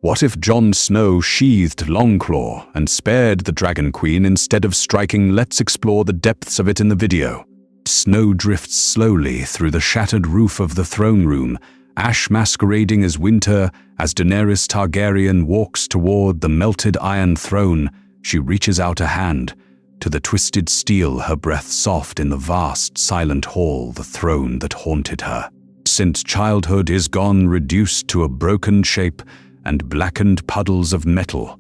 What if Jon Snow sheathed Longclaw and spared the Dragon Queen instead of striking? Let's explore the depths of it in the video. Snow drifts slowly through the shattered roof of the throne room, ash masquerading as winter. As Daenerys Targaryen walks toward the melted iron throne, she reaches out a hand. To the twisted steel, her breath soft in the vast, silent hall, the throne that haunted her. Since childhood is gone, reduced to a broken shape and blackened puddles of metal,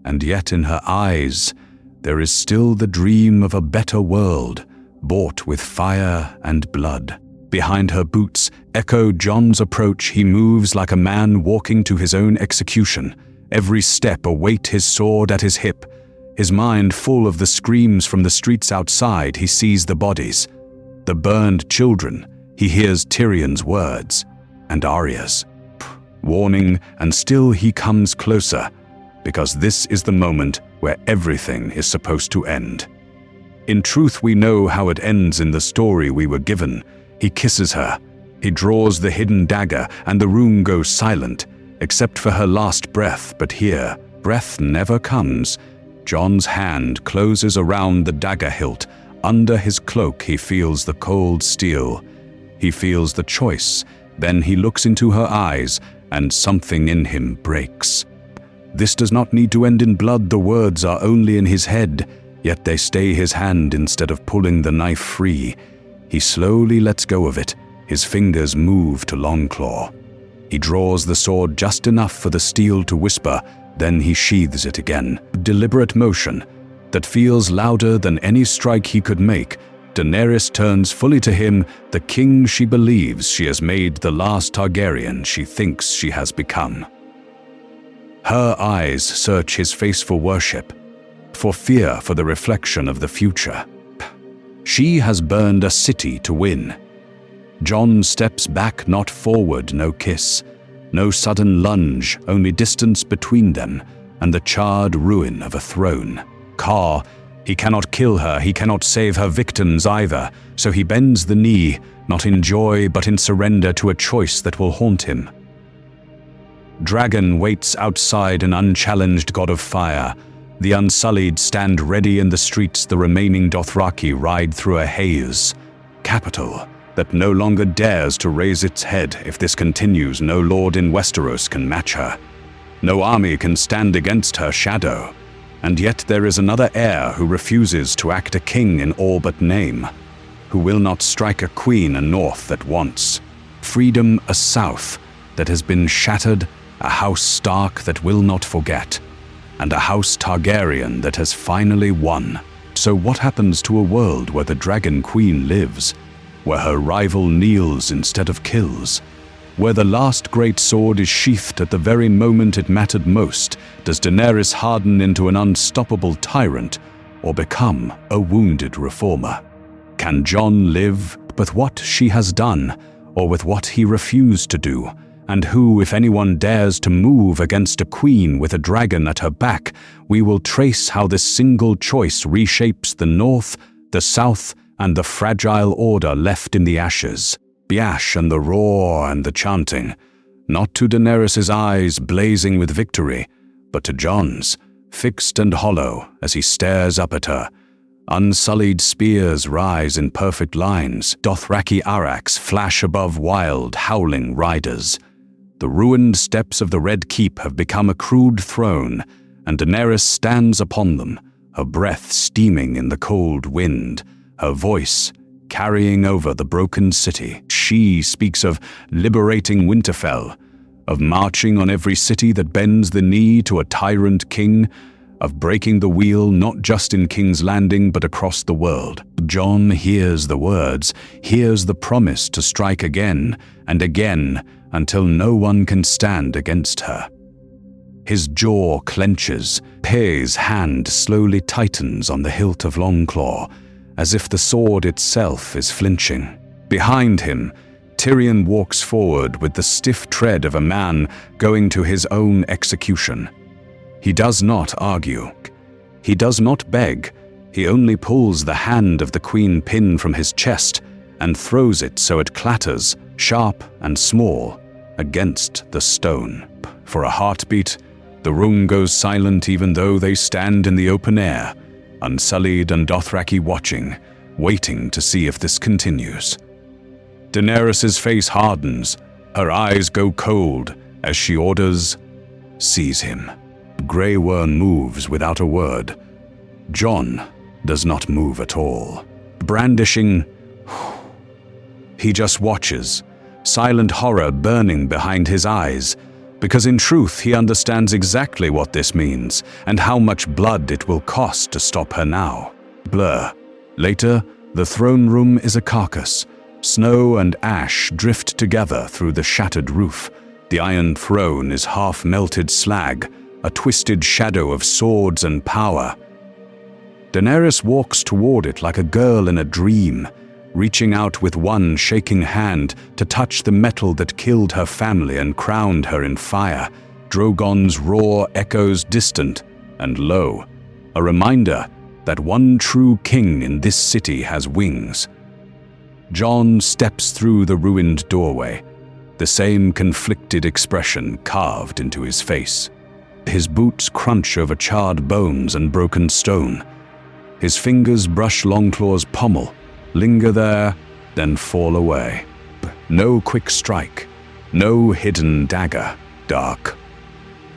and yet in her eyes there is still the dream of a better world, bought with fire and blood. Behind her boots echo Jon's approach. He moves like a man walking to his own execution, every step a weight, his sword at his hip. His mind full of the screams from the streets outside. He sees the bodies, the burned children. He hears Tyrion's words and Arya's warning, and still he comes closer, because this is the moment where everything is supposed to end. In truth, we know how it ends in the story we were given. He kisses her, he draws the hidden dagger, and the room goes silent, except for her last breath. But here, breath never comes. Jon's hand closes around the dagger hilt. Under his cloak, he feels the cold steel. He feels the choice. Then he looks into her eyes, and something in him breaks. This does not need to end in blood. The words are only in his head, yet they stay his hand instead of pulling the knife free. He slowly lets go of it. His fingers move to Longclaw. He draws the sword just enough for the steel to whisper, then he sheathes it again. Deliberate motion that feels louder than any strike he could make. Daenerys turns fully to him, the king she believes she has made, the last Targaryen she thinks she has become. Her eyes search his face for worship, for fear, for the reflection of the future. She has burned a city to win. Jon steps back, not forward, no kiss, no sudden lunge, only distance between them and the charred ruin of a throne. He cannot kill her, he cannot save her victims either, so he bends the knee, not in joy but in surrender to a choice that will haunt him. Dragon waits outside, an unchallenged god of fire. The Unsullied stand ready in the streets. The remaining Dothraki ride through a haze. Capital that no longer dares to raise its head. If this continues, no lord in Westeros can match her. No army can stand against her shadow. And yet there is another heir who refuses to act a king in all but name, who will not strike a queen, a north that wants freedom, a south that has been shattered, a house Stark that will not forget, and a house Targaryen that has finally won. So what happens to a world where the Dragon Queen lives, where her rival kneels instead of kills? Where the last great sword is sheathed at the very moment it mattered most? Does Daenerys harden into an unstoppable tyrant or become a wounded reformer? Can Jon live with what she has done or with what he refused to do? And who, if anyone, dares to move against a queen with a dragon at her back? We will trace how this single choice reshapes the north, the south, and the fragile order left in the ashes. The ash and the roar and the chanting, not to Daenerys' eyes blazing with victory, but to Jon's, fixed and hollow as he stares up at her. Unsullied spears rise in perfect lines. Dothraki araks flash above wild, howling riders. The ruined steps of the Red Keep have become a crude throne, and Daenerys stands upon them, her breath steaming in the cold wind, her voice carrying over the broken city. She speaks of liberating Winterfell, of marching on every city that bends the knee to a tyrant king, of breaking the wheel not just in King's Landing but across the world. Jon hears the words, hears the promise to strike again and again until no one can stand against her. His jaw clenches, Pei's hand slowly tightens on the hilt of Longclaw, as if the sword itself is flinching. Behind him, Tyrion walks forward with the stiff tread of a man going to his own execution. He does not argue. He does not beg. He only pulls the hand of the queen pin from his chest and throws it so it clatters, sharp and small, against the stone. For a heartbeat, the room goes silent even though they stand in the open air, Unsullied and Dothraki watching, waiting to see if this continues. Daenerys' face hardens, her eyes go cold as she orders, "Seize him." Grey Worm moves without a word. Jon does not move at all. Brandishing, he just watches, silent horror burning behind his eyes, because in truth he understands exactly what this means and how much blood it will cost to stop her now. Blur. Later, the throne room is a carcass. Snow and ash drift together through the shattered roof. The Iron Throne is half-melted slag, a twisted shadow of swords and power. Daenerys walks toward it like a girl in a dream, reaching out with one shaking hand to touch the metal that killed her family and crowned her in fire. Drogon's roar echoes distant and low, a reminder that one true king in this city has wings. Jon steps through the ruined doorway, the same conflicted expression carved into his face. His boots crunch over charred bones and broken stone. His fingers brush Longclaw's pommel, linger there, then fall away. No quick strike, no hidden dagger, dark.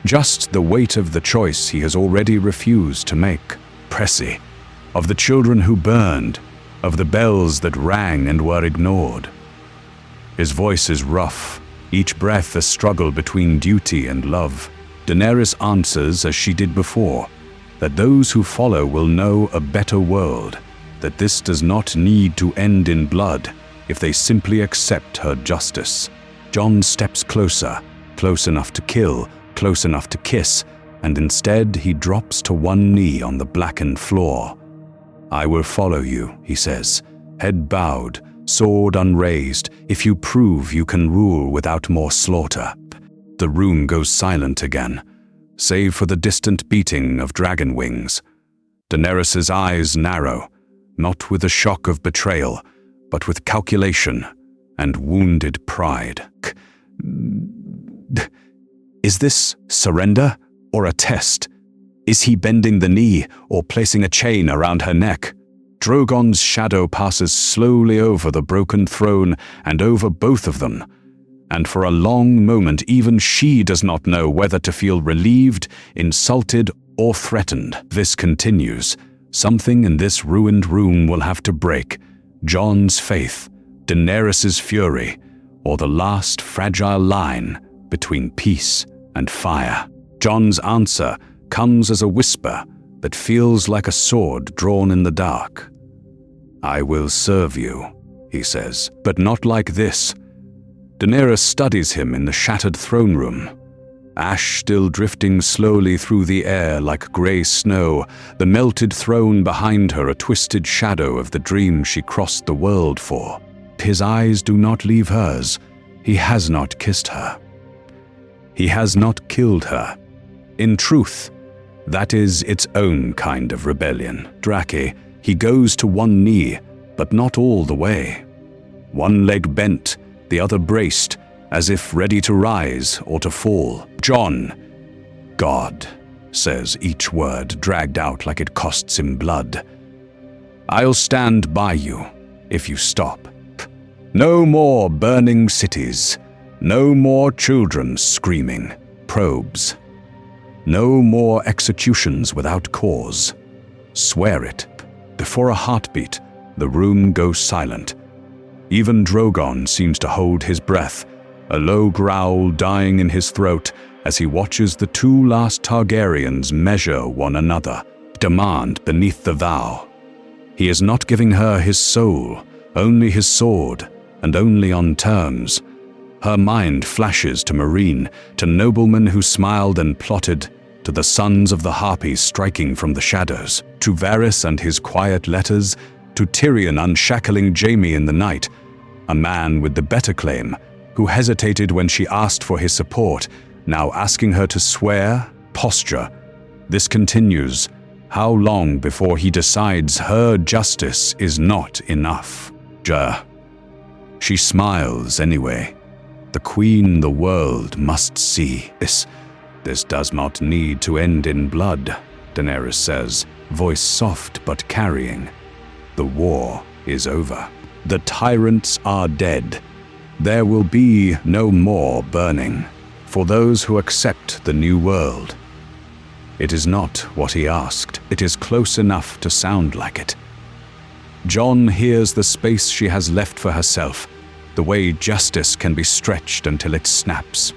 Just the weight of the choice he has already refused to make. Pressy, of the children who burned, of the bells that rang and were ignored. His voice is rough, each breath a struggle between duty and love. Daenerys answers as she did before, that those who follow will know a better world, that this does not need to end in blood if they simply accept her justice. Jon steps closer, close enough to kill, close enough to kiss, and instead he drops to one knee on the blackened floor. "I will follow you," he says, head bowed, sword unraised, "if you prove you can rule without more slaughter." The room goes silent again, save for the distant beating of dragon wings. Daenerys' eyes narrow, not with the shock of betrayal, but with calculation and wounded pride. Is this surrender or a test? Is he bending the knee or placing a chain around her neck? Drogon's shadow passes slowly over the broken throne and over both of them, and for a long moment even she does not know whether to feel relieved, insulted, or threatened. This continues. Something in this ruined room will have to break. Jon's faith, Daenerys' fury, or the last fragile line between peace and fire. Jon's answer comes as a whisper that feels like a sword drawn in the dark. "I will serve you," he says, "but not like this." Daenerys studies him in the shattered throne room. Ash still drifting slowly through the air like grey snow, the melted throne behind her a twisted shadow of the dream she crossed the world for. His eyes do not leave hers. He has not kissed her. He has not killed her. In truth, that is its own kind of rebellion. Draki, he goes to one knee, but not all the way. One leg bent, the other braced, as if ready to rise or to fall. "Jon," God says each word dragged out like it costs him blood. "I'll stand by you if you stop. No more burning cities, no more children screaming, probes. No more executions without cause. Swear it." Before a heartbeat, the room goes silent. Even Drogon seems to hold his breath, a low growl dying in his throat as he watches the two last Targaryens measure one another, demand beneath the vow. He is not giving her his soul, only his sword, and only on terms. Her mind flashes to Meereen, to noblemen who smiled and plotted, to the sons of the Harpies striking from the shadows, to Varys and his quiet letters, to Tyrion unshackling Jaime in the night, a man with the better claim, who hesitated when she asked for his support, now asking her to swear, posture. This continues. How long before he decides her justice is not enough? She smiles anyway. The queen the world must see. This "This does not need to end in blood," Daenerys says, voice soft but carrying. "The war is over. The tyrants are dead. There will be no more burning for those who accept the new world." It is not what he asked. It is close enough to sound like it. Jon hears the space she has left for herself, the way justice can be stretched until it snaps.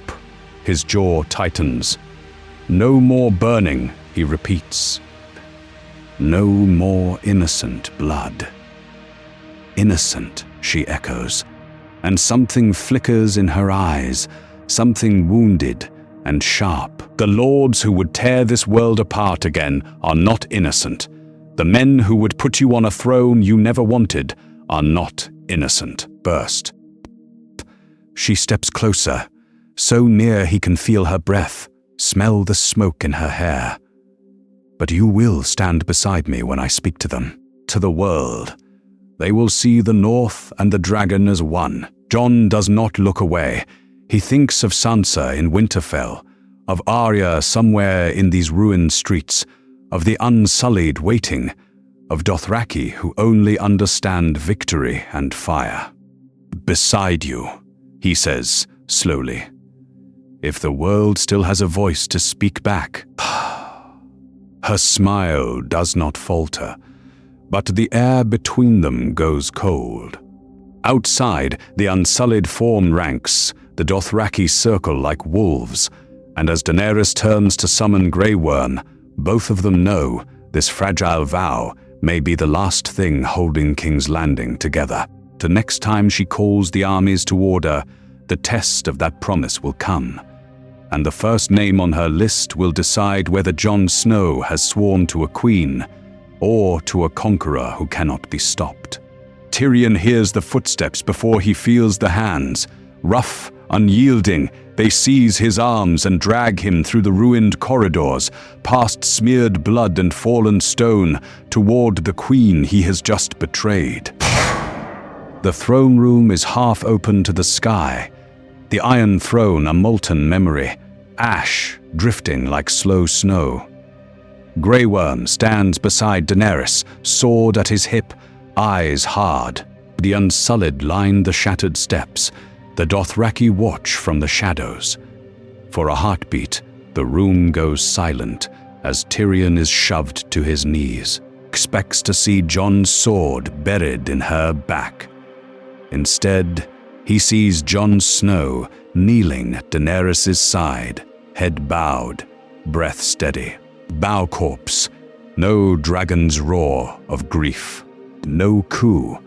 His jaw tightens. "No more burning," he repeats. "No more innocent blood." "Innocent," she echoes, and something flickers in her eyes, something wounded and sharp. The lords who would tear this world apart again are not innocent. The men who would put you on a throne you never wanted are not innocent. Burst. She steps closer, so near he can feel her breath, smell the smoke in her hair. "But you will stand beside me when I speak to them, to the world. They will see the North and the dragon as one." Jon does not look away. He thinks of Sansa in Winterfell, of Arya somewhere in these ruined streets, of the Unsullied waiting, of Dothraki who only understand victory and fire. "Beside you," he says slowly. "If the world still has a voice to speak back." Her smile does not falter, but the air between them goes cold. Outside, the Unsullied form ranks, the Dothraki circle like wolves, and as Daenerys turns to summon Grey Worm, both of them know this fragile vow may be the last thing holding King's Landing together. The next time she calls the armies to order, the test of that promise will come, and the first name on her list will decide whether Jon Snow has sworn to a queen or to a conqueror who cannot be stopped. Tyrion hears the footsteps before he feels the hands. Rough, unyielding, they seize his arms and drag him through the ruined corridors, past smeared blood and fallen stone, toward the queen he has just betrayed. The throne room is half open to the sky, the Iron Throne a molten memory, ash drifting like slow snow. Grey Worm stands beside Daenerys, sword at his hip, eyes hard. The Unsullied line the shattered steps. The Dothraki watch from the shadows. For a heartbeat, the room goes silent as Tyrion is shoved to his knees, expects to see Jon's sword buried in her back. Instead, he sees Jon Snow kneeling at Daenerys' side, head bowed, breath steady. Bow corpse, no dragon's roar of grief, no coup.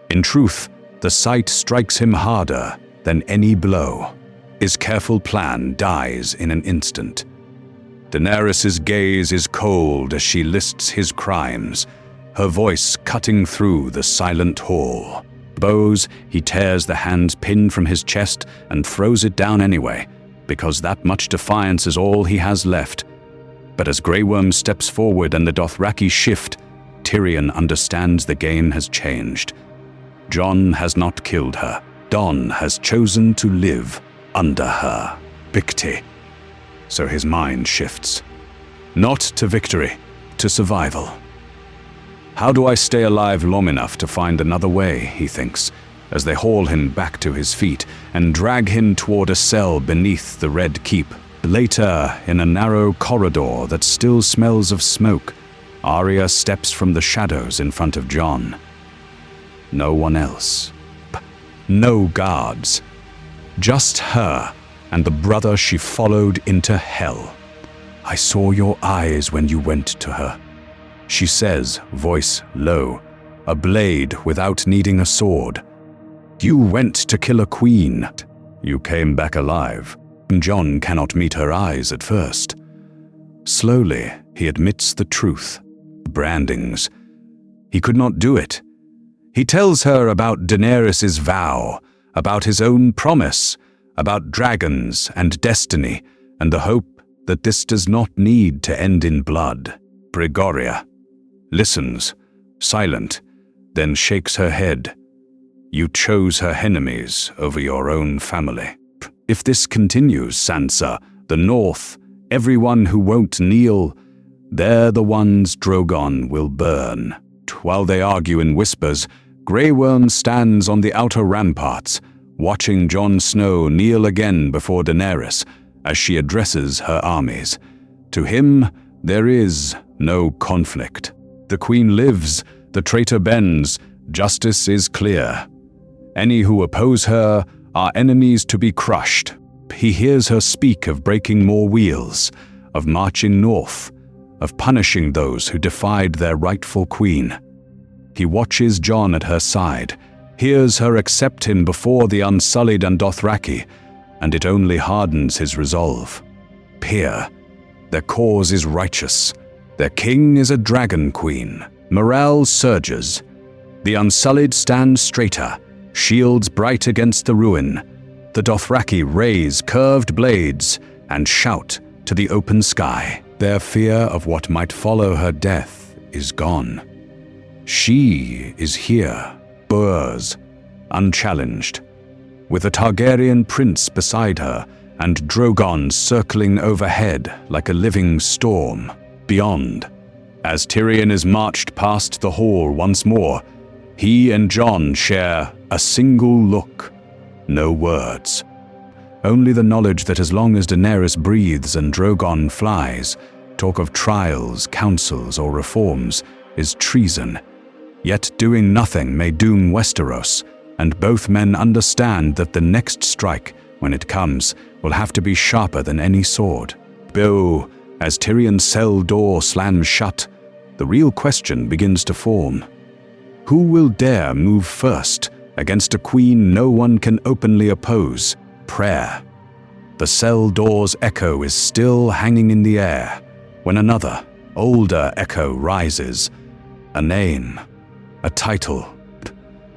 In truth, the sight strikes him harder than any blow. His careful plan dies in an instant. Daenerys' gaze is cold as she lists his crimes, her voice cutting through the silent hall. Bows, he tears the hands pinned from his chest and throws it down anyway, because that much defiance is all he has left. But as Grey Worm steps forward and the Dothraki shift, Tyrion understands the game has changed. Jon has not killed her. Don has chosen to live under her. Picti. So his mind shifts. Not to victory, to survival. How do I stay alive long enough to find another way, he thinks, as they haul him back to his feet and drag him toward a cell beneath the Red Keep. Later, in a narrow corridor that still smells of smoke, Arya steps from the shadows in front of Jon. No one else. No guards. Just her and the brother she followed into hell. "I saw your eyes when you went to her," she says, voice low, a blade without needing a sword. "You went to kill a queen. You came back alive." Jon cannot meet her eyes at first. Slowly, he admits the truth. Brandings. He could not do it. He tells her about Daenerys' vow, about his own promise, about dragons and destiny, and the hope that this does not need to end in blood. Gregoria listens, silent, then shakes her head. "You chose her enemies over your own family. If this continues, Sansa, The North, everyone who won't kneel, they're the ones Drogon will burn. While they argue in whispers, Grey Worm stands on the outer ramparts, watching Jon Snow kneel again before Daenerys as she addresses her armies. To him, there is no conflict. The Queen lives, the traitor bends, justice is clear. Any who oppose her are enemies to be crushed. He hears her speak of breaking more wheels, of marching north, of punishing those who defied their rightful queen. He watches Jon at her side, hears her accept him before the unsullied and Dothraki, and it only hardens his resolve. Peer, their cause is righteous. Their king is a dragon queen. Morale surges. The unsullied stand straighter, shields bright against the ruin. The Dothraki raise curved blades and shout to the open sky. Their fear of what might follow her death is gone. She is here, Boers, unchallenged, with a Targaryen prince beside her and Drogon circling overhead like a living storm. Beyond, as Tyrion is marched past the hall once more, he and Jon share a single look, no words. Only the knowledge that as long as Daenerys breathes and Drogon flies, talk of trials, councils, or reforms is treason. Yet doing nothing may doom Westeros, and both men understand that the next strike, when it comes, will have to be sharper than any sword. Though, as Tyrion's cell door slams shut, the real question begins to form. Who will dare move first against a queen no one can openly oppose? Prayer. The cell door's echo is still hanging in the air when another, older echo rises. A name, a title,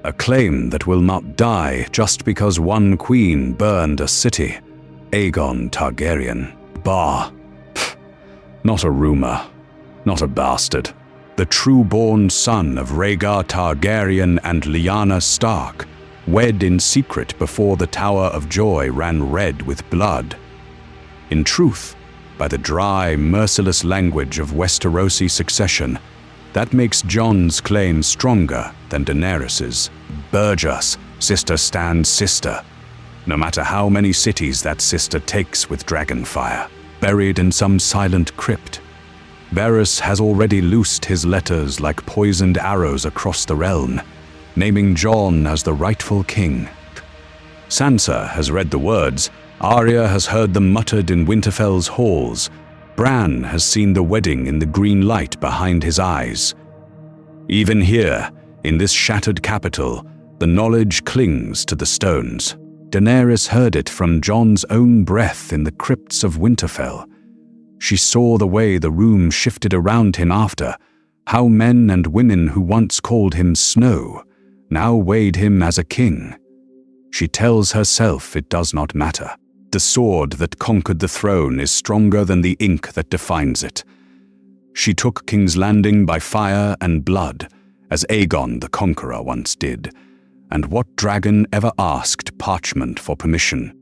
a claim that will not die just because one queen burned a city. Aegon Targaryen. Bah. Not a rumor, not a bastard. The true-born son of Rhaegar Targaryen and Lyanna Stark, wed in secret before the Tower of Joy ran red with blood. In truth, by the dry, merciless language of Westerosi succession, that makes Jon's claim stronger than Daenerys's. Burgess, sister stands sister, no matter how many cities that sister takes with dragonfire. Buried in some silent crypt, Varys has already loosed his letters like poisoned arrows across the realm, naming Jon as the rightful king. Sansa has read the words, Arya has heard them muttered in Winterfell's halls, Bran has seen the wedding in the green light behind his eyes. Even here, in this shattered capital, the knowledge clings to the stones. Daenerys heard it from Jon's own breath in the crypts of Winterfell. She saw the way the room shifted around him after, how men and women who once called him Snow now weighed him as a king. She tells herself it does not matter. The sword that conquered the throne is stronger than the ink that defines it. She took King's Landing by fire and blood, as Aegon the Conqueror once did. And what dragon ever asked parchment for permission?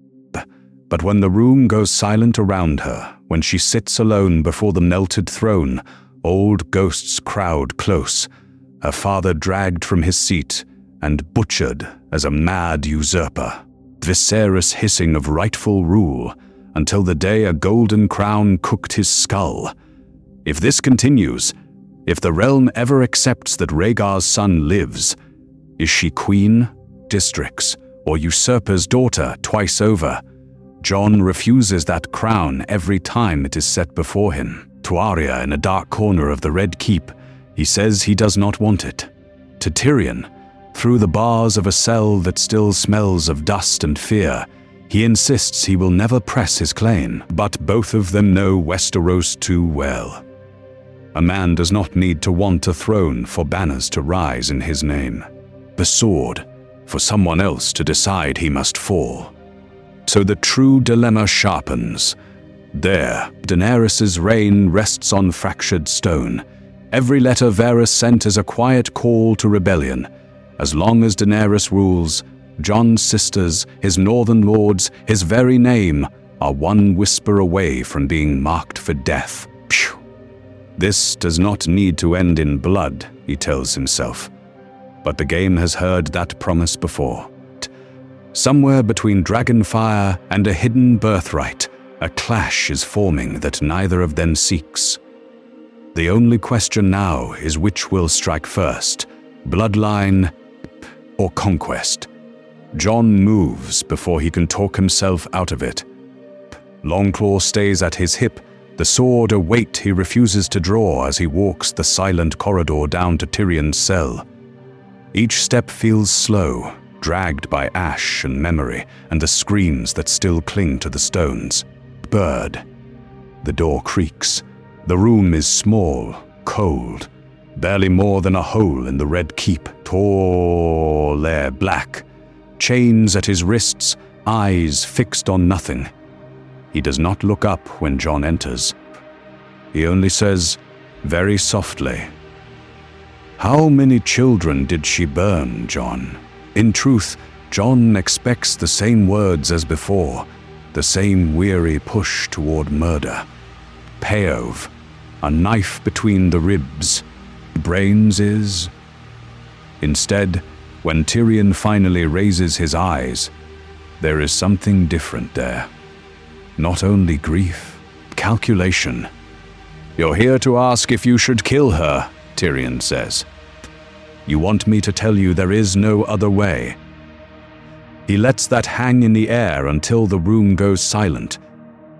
But when the room goes silent around her, when she sits alone before the melted throne, old ghosts crowd close, her father dragged from his seat and butchered as a mad usurper. Viserys hissing of rightful rule, until the day a golden crown cooked his skull. If this continues, if the realm ever accepts that Rhaegar's son lives, is she queen, districts, or usurper's daughter twice over? Jon refuses that crown every time it is set before him. To Arya in a dark corner of the Red Keep, he says he does not want it. To Tyrion, through the bars of a cell that still smells of dust and fear, he insists he will never press his claim. But both of them know Westeros too well. A man does not need to want a throne for banners to rise in his name. The sword, for someone else to decide he must fall. So the true dilemma sharpens. There, Daenerys's reign rests on fractured stone. Every letter Varys sent is a quiet call to rebellion. As long as Daenerys rules, Jon's sisters, his northern lords, his very name, are one whisper away from being marked for death. Phew. This does not need to end in blood, he tells himself. But the game has heard that promise before. Somewhere between dragonfire and a hidden birthright, a clash is forming that neither of them seeks. The only question now is which will strike first, bloodline or conquest. Jon moves before he can talk himself out of it. Longclaw stays at his hip, the sword a weight he refuses to draw as he walks the silent corridor down to Tyrion's cell. Each step feels slow, dragged by ash and memory and the screams that still cling to the stones. Bird. The door creaks. The room is small, cold, barely more than a hole in the red keep. Tall there, black. Chains at his wrists, eyes fixed on nothing. He does not look up when Jon enters. He only says, very softly, "How many children did she burn, Jon?" In truth, Jon expects the same words as before, the same weary push toward murder. Payoff, a knife between the ribs. Brains is... Instead, when Tyrion finally raises his eyes, there is something different there. Not only grief, calculation. "You're here to ask if you should kill her," Tyrion says. "You want me to tell you there is no other way." He lets that hang in the air until the room goes silent,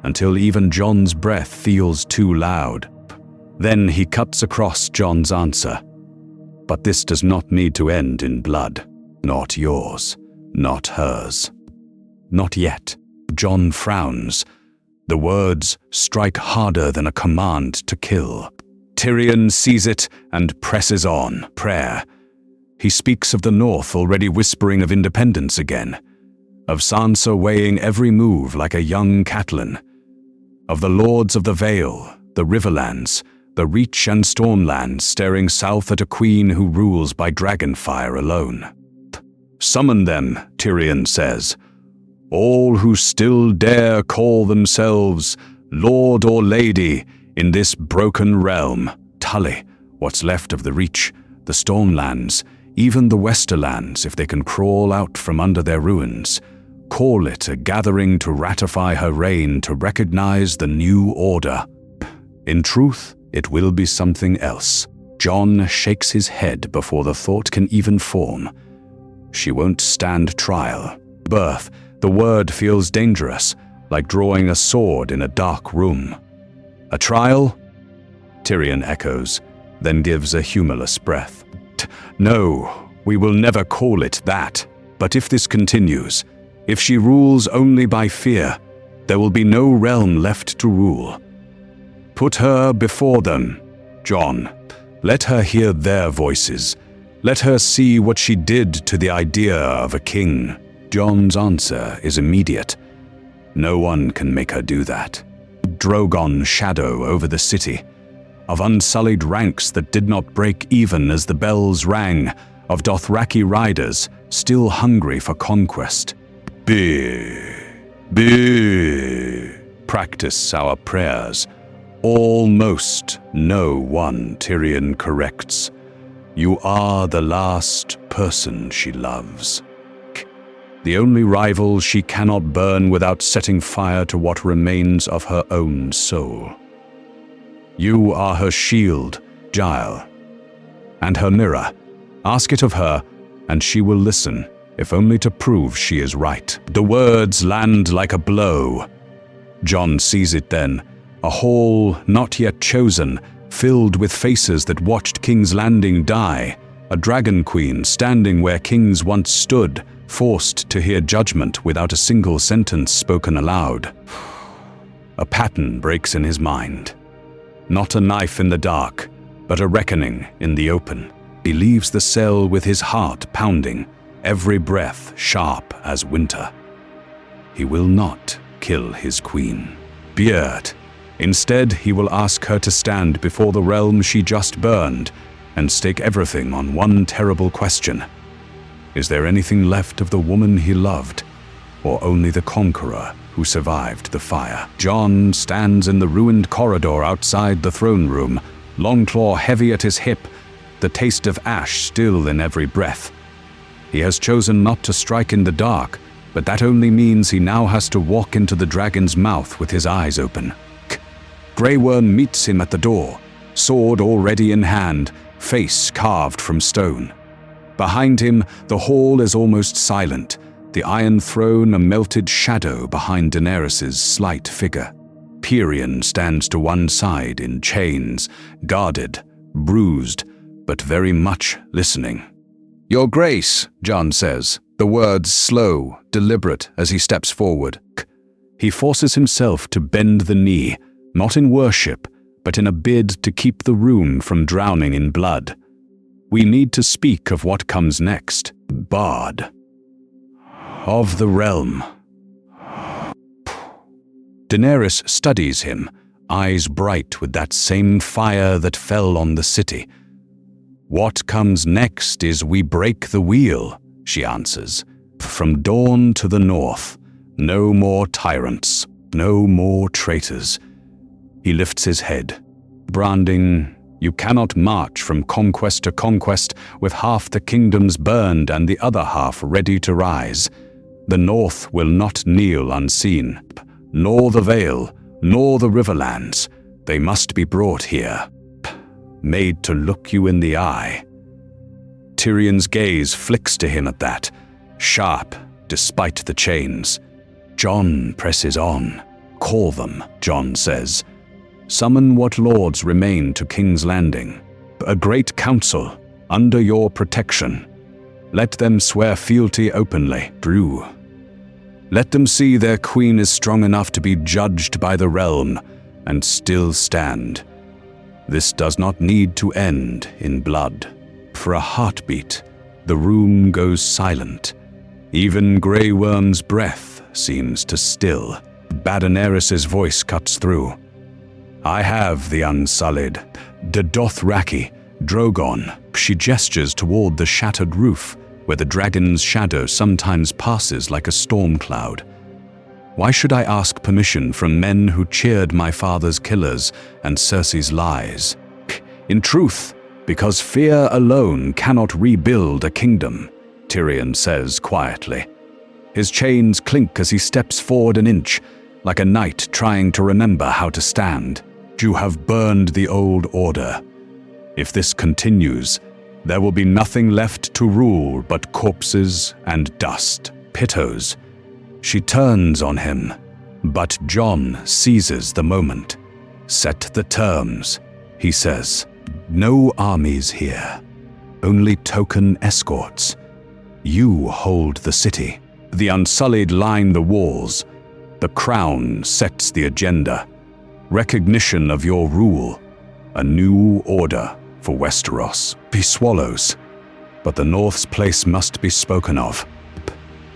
until even Jon's breath feels too loud. Then he cuts across Jon's answer. "But this does not need to end in blood. Not yours, not hers. Not yet." Jon frowns. The words strike harder than a command to kill. Tyrion sees it and presses on. Prayer. He speaks of the North already whispering of independence again, of Sansa weighing every move like a young Catelyn, of the Lords of the Vale, the Riverlands, the Reach and Stormlands staring south at a queen who rules by dragonfire alone. "Summon them," Tyrion says. "All who still dare call themselves lord or lady in this broken realm. Tully, what's left of the Reach, the Stormlands, even the Westerlands if they can crawl out from under their ruins. Call it a gathering to ratify her reign, to recognize the new order. In truth, it will be something else." Jon shakes his head before the thought can even form. She won't stand trial. Birth, the word feels dangerous, like drawing a sword in a dark room. "A trial?" Tyrion echoes, then gives a humorless breath. "No, we will never call it that. But if this continues, if she rules only by fear, there will be no realm left to rule. Put her before them, Jon. Let her hear their voices. Let her see what she did to the idea of a king." Jon's answer is immediate. No one can make her do that. Drogon shadow over the city, of unsullied ranks that did not break even as the bells rang, of Dothraki riders still hungry for conquest. Practice our prayers. "Almost no one," Tyrion corrects. "You are the last person she loves. The only rival she cannot burn without setting fire to what remains of her own soul. You are her shield, Jael, and her mirror. Ask it of her, and she will listen, if only to prove she is right." The words land like a blow. Jon sees it then, a hall not yet chosen, filled with faces that watched King's Landing die, a dragon queen standing where kings once stood, forced to hear judgment without a single sentence spoken aloud. A pattern breaks in his mind. Not a knife in the dark, but a reckoning in the open. He leaves the cell with his heart pounding, every breath sharp as winter. He will not kill his queen, Beard. Instead, he will ask her to stand before the realm she just burned and stake everything on one terrible question. Is there anything left of the woman he loved? or only the conqueror who survived the fire? Jon stands in the ruined corridor outside the throne room, Longclaw heavy at his hip, the taste of ash still in every breath. He has chosen not to strike in the dark, but that only means he now has to walk into the dragon's mouth with his eyes open. Grey Worm meets him at the door, sword already in hand, face carved from stone. Behind him, the hall is almost silent, the Iron Throne a melted shadow behind Daenerys' slight figure. Tyrion stands to one side in chains, guarded, bruised, but very much listening. "Your Grace," Jon says, the words slow, deliberate as he steps forward. He forces himself to bend the knee, not in worship, but in a bid to keep the room from drowning in blood. We need to speak of what comes next. Bard of the realm. Daenerys studies him, eyes bright with that same fire that fell on the city. "What comes next is we break the wheel," she answers. "From dawn to the north, no more tyrants, no more traitors." He lifts his head, branding, "You cannot march from conquest to conquest with half the kingdoms burned and the other half ready to rise. The north will not kneel unseen, nor the Vale, nor the Riverlands. They must be brought here, made to look you in the eye." Tyrion's gaze flicks to him at that, sharp despite the chains. Jon presses on. "Call them," Jon says. "Summon what lords remain to King's Landing. A great council, under your protection. Let them swear fealty openly, Drew. Let them see their queen is strong enough to be judged by the realm and still stand. This does not need to end in blood." For a heartbeat, the room goes silent. Even Grey Worm's breath seems to still. Daenerys' voice cuts through. "I have the Unsullied, the Dothraki, Drogon." She gestures toward the shattered roof, where the dragon's shadow sometimes passes like a storm cloud. "Why should I ask permission from men who cheered my father's killers and Cersei's lies? In truth, because fear alone cannot rebuild a kingdom," Tyrion says quietly. His chains clink as he steps forward an inch, like a knight trying to remember how to stand. "You have burned the old order. If this continues, there will be nothing left to rule but corpses and dust." Pittos. She turns on him, but Jon seizes the moment. "Set the terms," he says. "No armies here, only token escorts. You hold the city. The Unsullied line the walls. The crown sets the agenda. Recognition of your rule. A new order for Westeros." He swallows, but the North's place must be spoken of.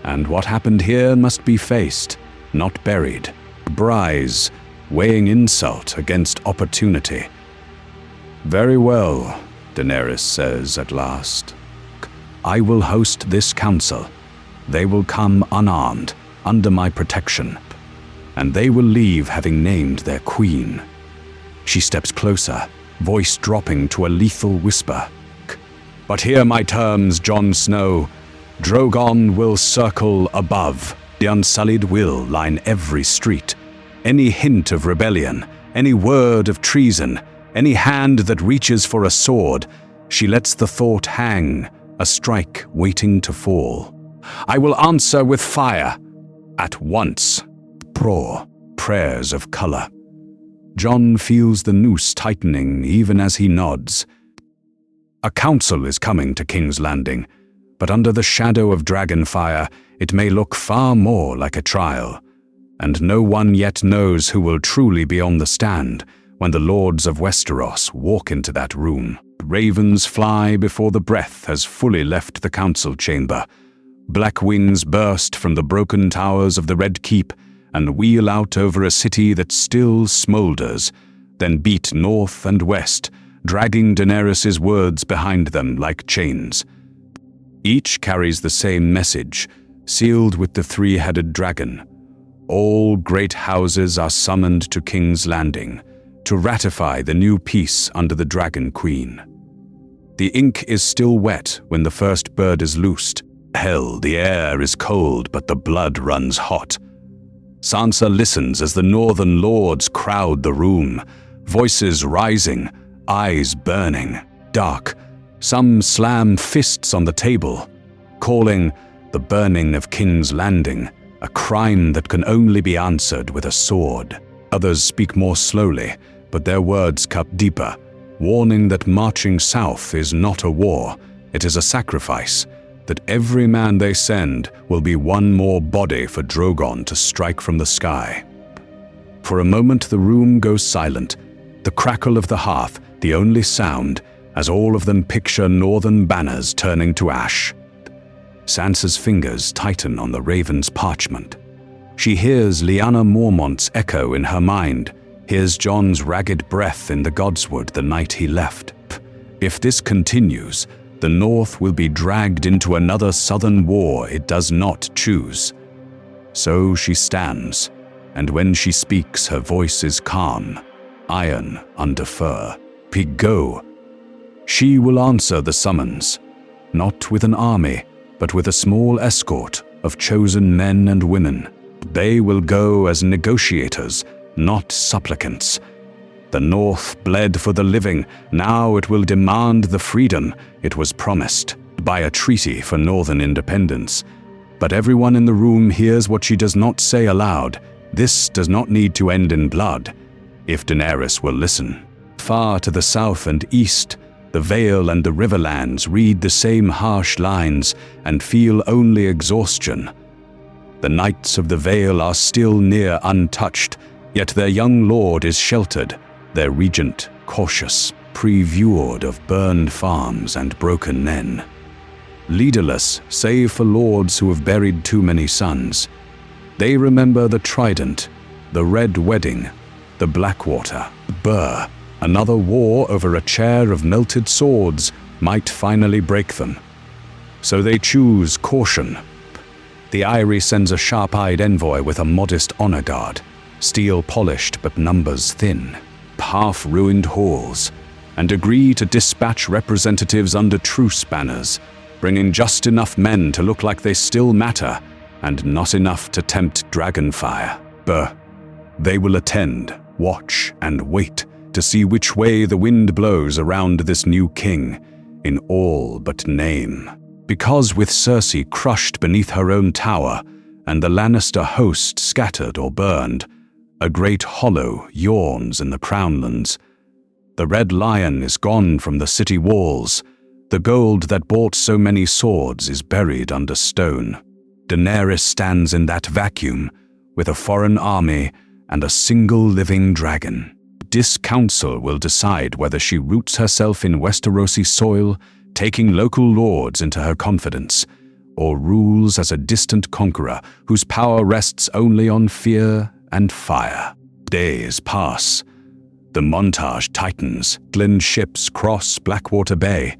And what happened here must be faced, not buried. Bryce, weighing insult against opportunity. "Very well," Daenerys says at last. "I will host this council. They will come unarmed, under my protection. And they will leave having named their queen." She steps closer, voice dropping to a lethal whisper. "But hear my terms, Jon Snow. Drogon will circle above. The Unsullied will line every street. Any hint of rebellion, any word of treason, any hand that reaches for a sword, she lets the thought hang, a strike waiting to fall. I will answer with fire, at once." Prayers of color. Jon feels the noose tightening even as he nods. A council is coming to King's Landing, but under the shadow of dragonfire, it may look far more like a trial. And no one yet knows who will truly be on the stand when the lords of Westeros walk into that room. Ravens fly before the breath has fully left the council chamber. Black wings burst from the broken towers of the Red Keep and wheel out over a city that still smolders, then beat north and west, dragging Daenerys' words behind them like chains. Each carries the same message: sealed with the three-headed dragon. All great houses are summoned to King's Landing to ratify the new peace under the Dragon Queen. The ink is still wet when the first bird is loosed. Hell, the air is cold, but the blood runs hot. Sansa listens as the northern lords crowd the room, voices rising, eyes burning, dark. Some slam fists on the table, calling the burning of King's Landing a crime that can only be answered with a sword. Others speak more slowly, but their words cut deeper, warning that marching south is not a war, it is a sacrifice, that every man they send will be one more body for Drogon to strike from the sky. For a moment the room goes silent, the crackle of the hearth the only sound, as all of them picture northern banners turning to ash. Sansa's fingers tighten on the raven's parchment. She hears Lyanna Mormont's echo in her mind, hears Jon's ragged breath in the godswood the night he left. If this continues, the North will be dragged into another southern war it does not choose. So she stands, and when she speaks her voice is calm, iron under fur. Go. She will answer the summons, not with an army, but with a small escort of chosen men and women. They will go as negotiators, not supplicants. The North bled for the living, now it will demand the freedom it was promised by a treaty for northern independence. But everyone in the room hears what she does not say aloud. This does not need to end in blood, if Daenerys will listen. Far to the south and east, the Vale and the Riverlands read the same harsh lines and feel only exhaustion. The knights of the Vale are still near untouched, yet their young lord is sheltered, their regent cautious, previewed of burned farms and broken men. Leaderless, save for lords who have buried too many sons. They remember the Trident, the Red Wedding, the Blackwater, Burr. Another war over a chair of melted swords might finally break them. So they choose caution. The Eyrie sends a sharp-eyed envoy with a modest honor guard, steel polished but numbers thin, half-ruined halls, and agree to dispatch representatives under truce banners, bringing just enough men to look like they still matter, and not enough to tempt dragonfire. They will attend, watch, and wait to see which way the wind blows around this new king, in all but name. Because with Cersei crushed beneath her own tower, and the Lannister host scattered or burned, a great hollow yawns in the Crownlands. The Red Lion is gone from the city walls. The gold that bought so many swords is buried under stone. Daenerys stands in that vacuum, with a foreign army and a single living dragon. This council will decide whether she roots herself in Westerosi soil, taking local lords into her confidence, or rules as a distant conqueror whose power rests only on fear and fire. Days pass. The montage tightens. Glynn ships cross Blackwater Bay,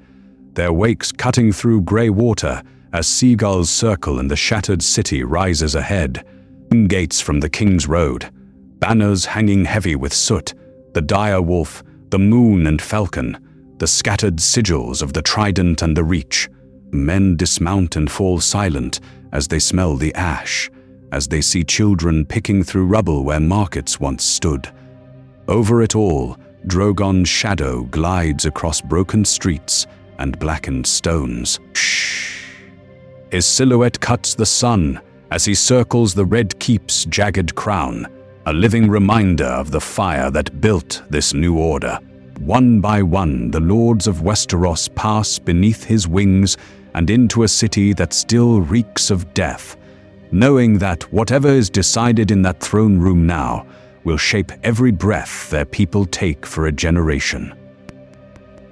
their wakes cutting through grey water as seagulls circle and the shattered city rises ahead. Gates from the King's Road, banners hanging heavy with soot, the dire wolf, the moon and falcon, the scattered sigils of the Trident and the Reach. Men dismount and fall silent as they smell the ash, as they see children picking through rubble where markets once stood. Over it all, Drogon's shadow glides across broken streets and blackened stones. Shh. His silhouette cuts the sun as he circles the Red Keep's jagged crown, a living reminder of the fire that built this new order. One by one, the lords of Westeros pass beneath his wings and into a city that still reeks of death, knowing that whatever is decided in that throne room now will shape every breath their people take for a generation.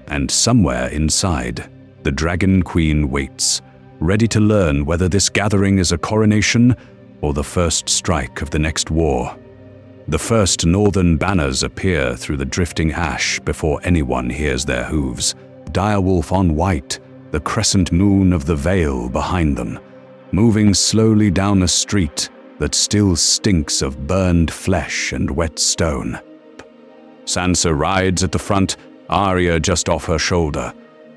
And somewhere inside, the Dragon Queen waits, ready to learn whether this gathering is a coronation or the first strike of the next war. The first northern banners appear through the drifting ash before anyone hears their hooves. Direwolf on white, the crescent moon of the Vale behind them. moving slowly down a street that still stinks of burned flesh and wet stone. Sansa rides at the front, Arya just off her shoulder,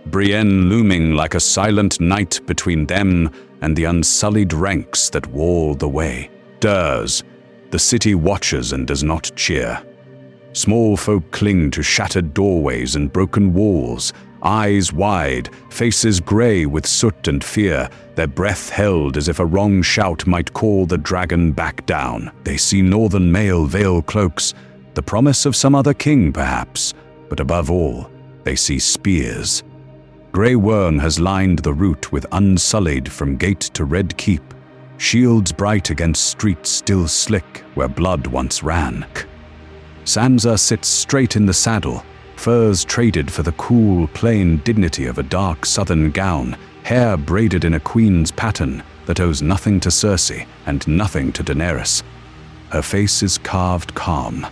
Brienne looming like a silent night between them and the unsullied ranks that wall the way. The city watches and does not cheer. Small folk cling to shattered doorways and broken walls, eyes wide, faces grey with soot and fear, their breath held as if a wrong shout might call the dragon back down. They see northern mail veil cloaks, the promise of some other king perhaps, but above all, they see spears. Grey worm has lined the route with unsullied from gate to red keep, shields bright against streets still slick where blood once ran. Sansa sits straight in the saddle, furs traded for the cool, plain dignity of a dark southern gown, hair braided in a queen's pattern that owes nothing to Cersei and nothing to Daenerys. Her face is carved calm.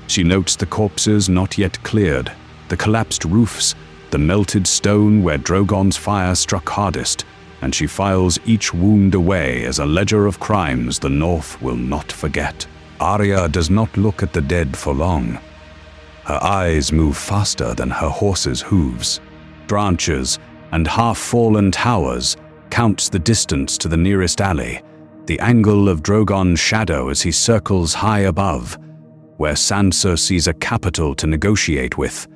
She notes the corpses not yet cleared, the collapsed roofs, the melted stone where Drogon's fire struck hardest, and she files each wound away as a ledger of crimes the North will not forget. Arya does not look at the dead for long. Her eyes move faster than her horse's hooves. Branches and half-fallen towers counts the distance to the nearest alley, the angle of Drogon's shadow as he circles high above. Where Sansa sees a capital to negotiate with,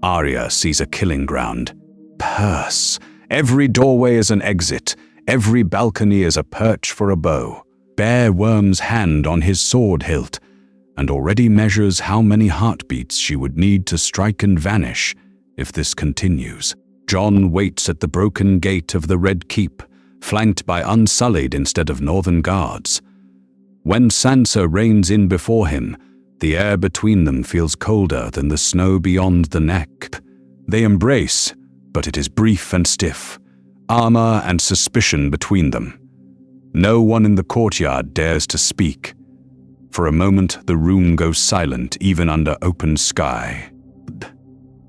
Arya sees a killing ground. Purse. Every doorway is an exit, every balcony is a perch for a bow. Bear Worm's hand on his sword hilt, and already measures how many heartbeats she would need to strike and vanish if this continues. Jon waits at the broken gate of the Red Keep, flanked by unsullied instead of northern guards. When Sansa reins in before him, the air between them feels colder than the snow beyond the neck. They embrace, but it is brief and stiff, armor and suspicion between them. No one in the courtyard dares to speak. For a moment, the room goes silent even under open sky.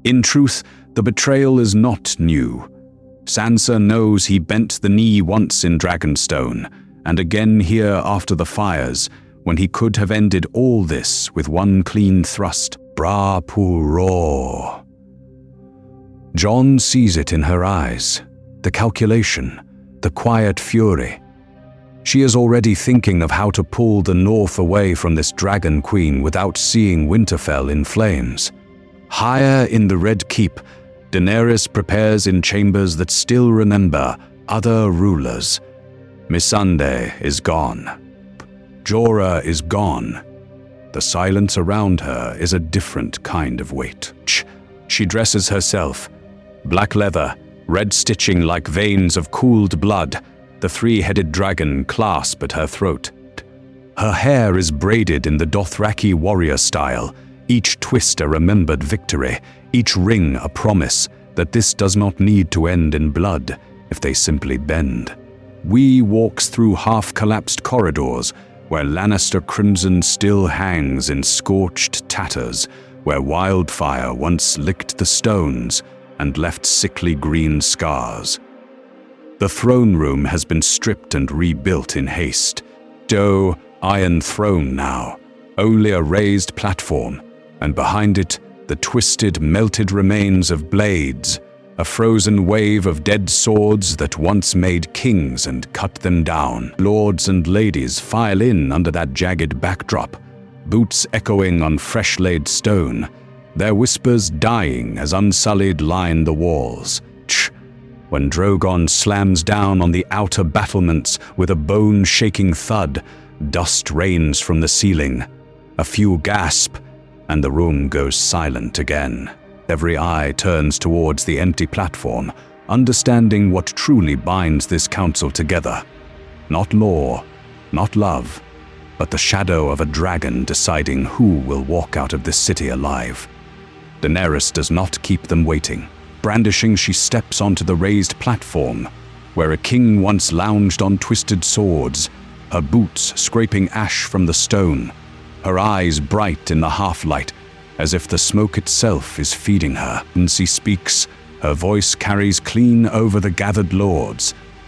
In truth, the betrayal is not new. Sansa knows he bent the knee once in Dragonstone, and again here after the fires, when he could have ended all this with one clean thrust. Bra Puro. Jon sees it in her eyes, the calculation, the quiet fury. She is already thinking of how to pull the North away from this Dragon Queen without seeing Winterfell in flames. Higher in the Red Keep, Daenerys prepares in chambers that still remember other rulers. Missandei is gone. Jorah is gone. The silence around her is a different kind of weight. She dresses herself. Black leather, red stitching like veins of cooled blood, the three-headed dragon clasp at her throat. Her hair is braided in the Dothraki warrior style, each twist a remembered victory, each ring a promise that this does not need to end in blood if they simply bend. We walks through half-collapsed corridors where Lannister crimson still hangs in scorched tatters, where wildfire once licked the stones and left sickly green scars. The throne room has been stripped and rebuilt in haste. No iron throne now, only a raised platform, and behind it the twisted, melted remains of blades, a frozen wave of dead swords that once made kings and cut them down. Lords and ladies file in under that jagged backdrop, boots echoing on fresh-laid stone, their whispers dying as unsullied line the walls. When Drogon slams down on the outer battlements with a bone-shaking thud, dust rains from the ceiling. A few gasp, and the room goes silent again. Every eye turns towards the empty platform, understanding what truly binds this council together. Not law, not love, but the shadow of a dragon deciding who will walk out of this city alive. Daenerys does not keep them waiting. Brandishing, she steps onto the raised platform, where a king once lounged on twisted swords, her boots scraping ash from the stone, her eyes bright in the half-light, as if the smoke itself is feeding her. When she speaks, her voice carries clean over the gathered lords.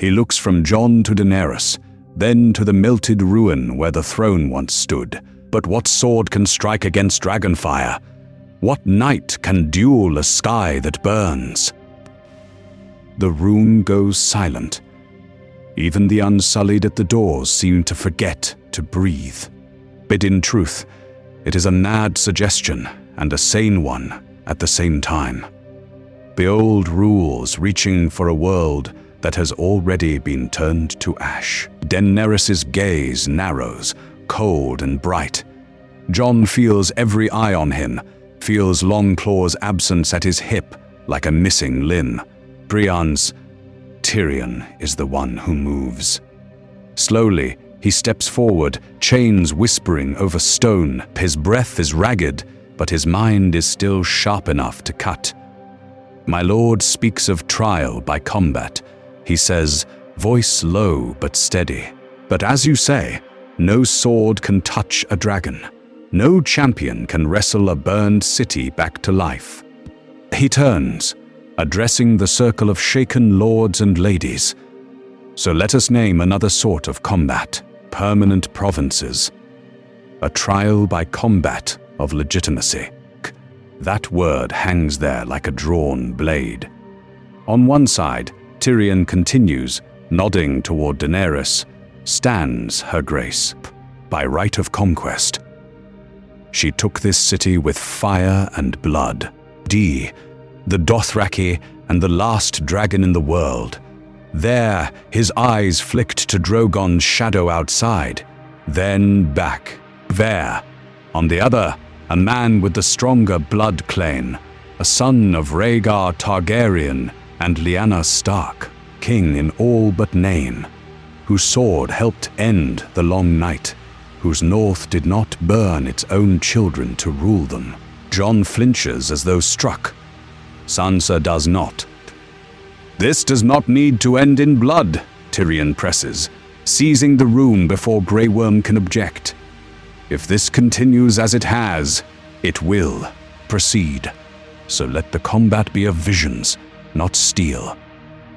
He looks from Jon to Daenerys, then to the melted ruin where the throne once stood. But what sword can strike against dragonfire? What knight can duel a sky that burns? The room goes silent. Even the unsullied at the doors seem to forget to breathe. But in truth, it is a mad suggestion and a sane one at the same time. The old rules reaching for a world that has already been turned to ash. Daenerys' gaze narrows, cold and bright. Jon feels every eye on him, feels Longclaw's absence at his hip like a missing limb. Tyrion is the one who moves. Slowly, he steps forward, chains whispering over stone. His breath is ragged, but his mind is still sharp enough to cut. My lord speaks of trial by combat. He says, voice low but steady. But as you say, no sword can touch a dragon. No champion can wrestle a burned city back to life. He turns, addressing the circle of shaken lords and ladies. So let us name another sort of combat, permanent provinces. A trial by combat of legitimacy. That word hangs there like a drawn blade. On one side, Tyrion continues, nodding toward Daenerys, stands her grace, by right of conquest. She took this city with fire and blood. The Dothraki and the last dragon in the world. There, his eyes flicked to Drogon's shadow outside, then back. There, on the other, a man with the stronger blood claim, a son of Rhaegar Targaryen and Lyanna Stark, king in all but name, whose sword helped end the long night, whose north did not burn its own children to rule them. Jon flinches as though struck. Sansa does not. This does not need to end in blood, Tyrion presses, seizing the room before Grey Worm can object. If this continues as it has, it will proceed. So let the combat be of visions, not steel.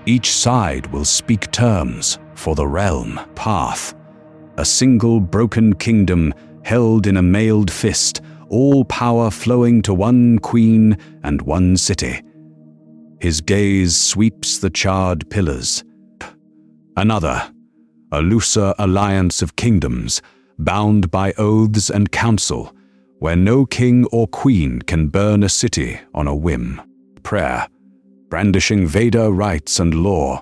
Each side will speak terms for the realm path. A single broken kingdom held in a mailed fist, all power flowing to one queen and one city. His gaze sweeps the charred pillars. Another, a looser alliance of kingdoms, bound by oaths and counsel, where no king or queen can burn a city on a whim. Prayer, brandishing Veda rights and law.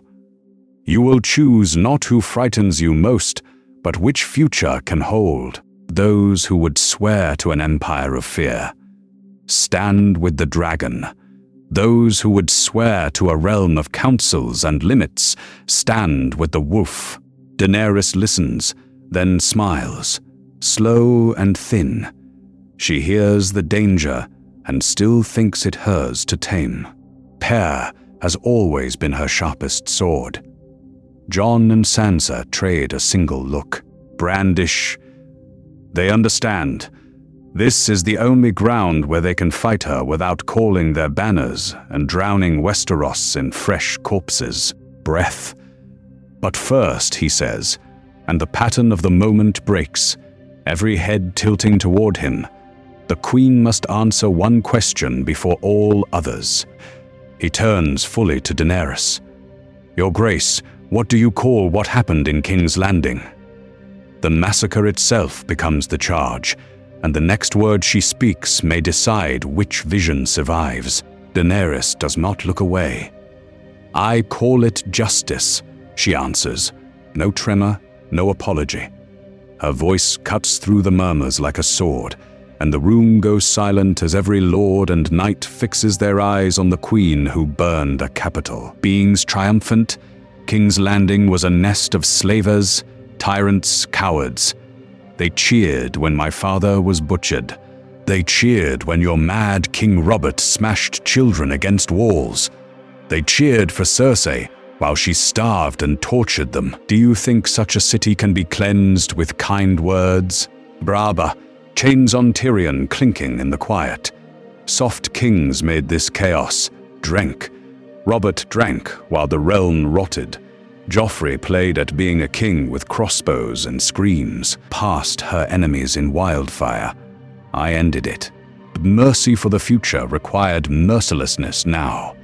You will choose not who frightens you most, but which future can hold. Those who would swear to an empire of fear. Stand with the dragon. Those who would swear to a realm of counsels and limits, stand with the wolf. Daenerys listens, then smiles, slow and thin. She hears the danger and still thinks it hers to tame. Pear has always been her sharpest sword. Jon and Sansa trade a single look. Brandish. They understand. This is the only ground where they can fight her without calling their banners and drowning Westeros in fresh corpses. Breath. But first, he says, and the pattern of the moment breaks, every head tilting toward him. The queen must answer one question before all others. He turns fully to Daenerys. Your Grace, what do you call what happened in King's Landing? The massacre itself becomes the charge, and the next word she speaks may decide which vision survives. Daenerys does not look away. I call it justice, she answers. No tremor, no apology. Her voice cuts through the murmurs like a sword, and the room goes silent as every lord and knight fixes their eyes on the queen who burned a capital. Beings triumphant, King's Landing was a nest of slavers, tyrants, cowards. They cheered when my father was butchered. They cheered when your mad King Robert smashed children against walls. They cheered for Cersei while she starved and tortured them. Do you think such a city can be cleansed with kind words? Brava, chains on Tyrion clinking in the quiet. Soft kings made this chaos, drank. Robert drank while the realm rotted. Joffrey played at being a king with crossbows and screams, past her enemies in wildfire. I ended it. Mercy for the future required mercilessness now.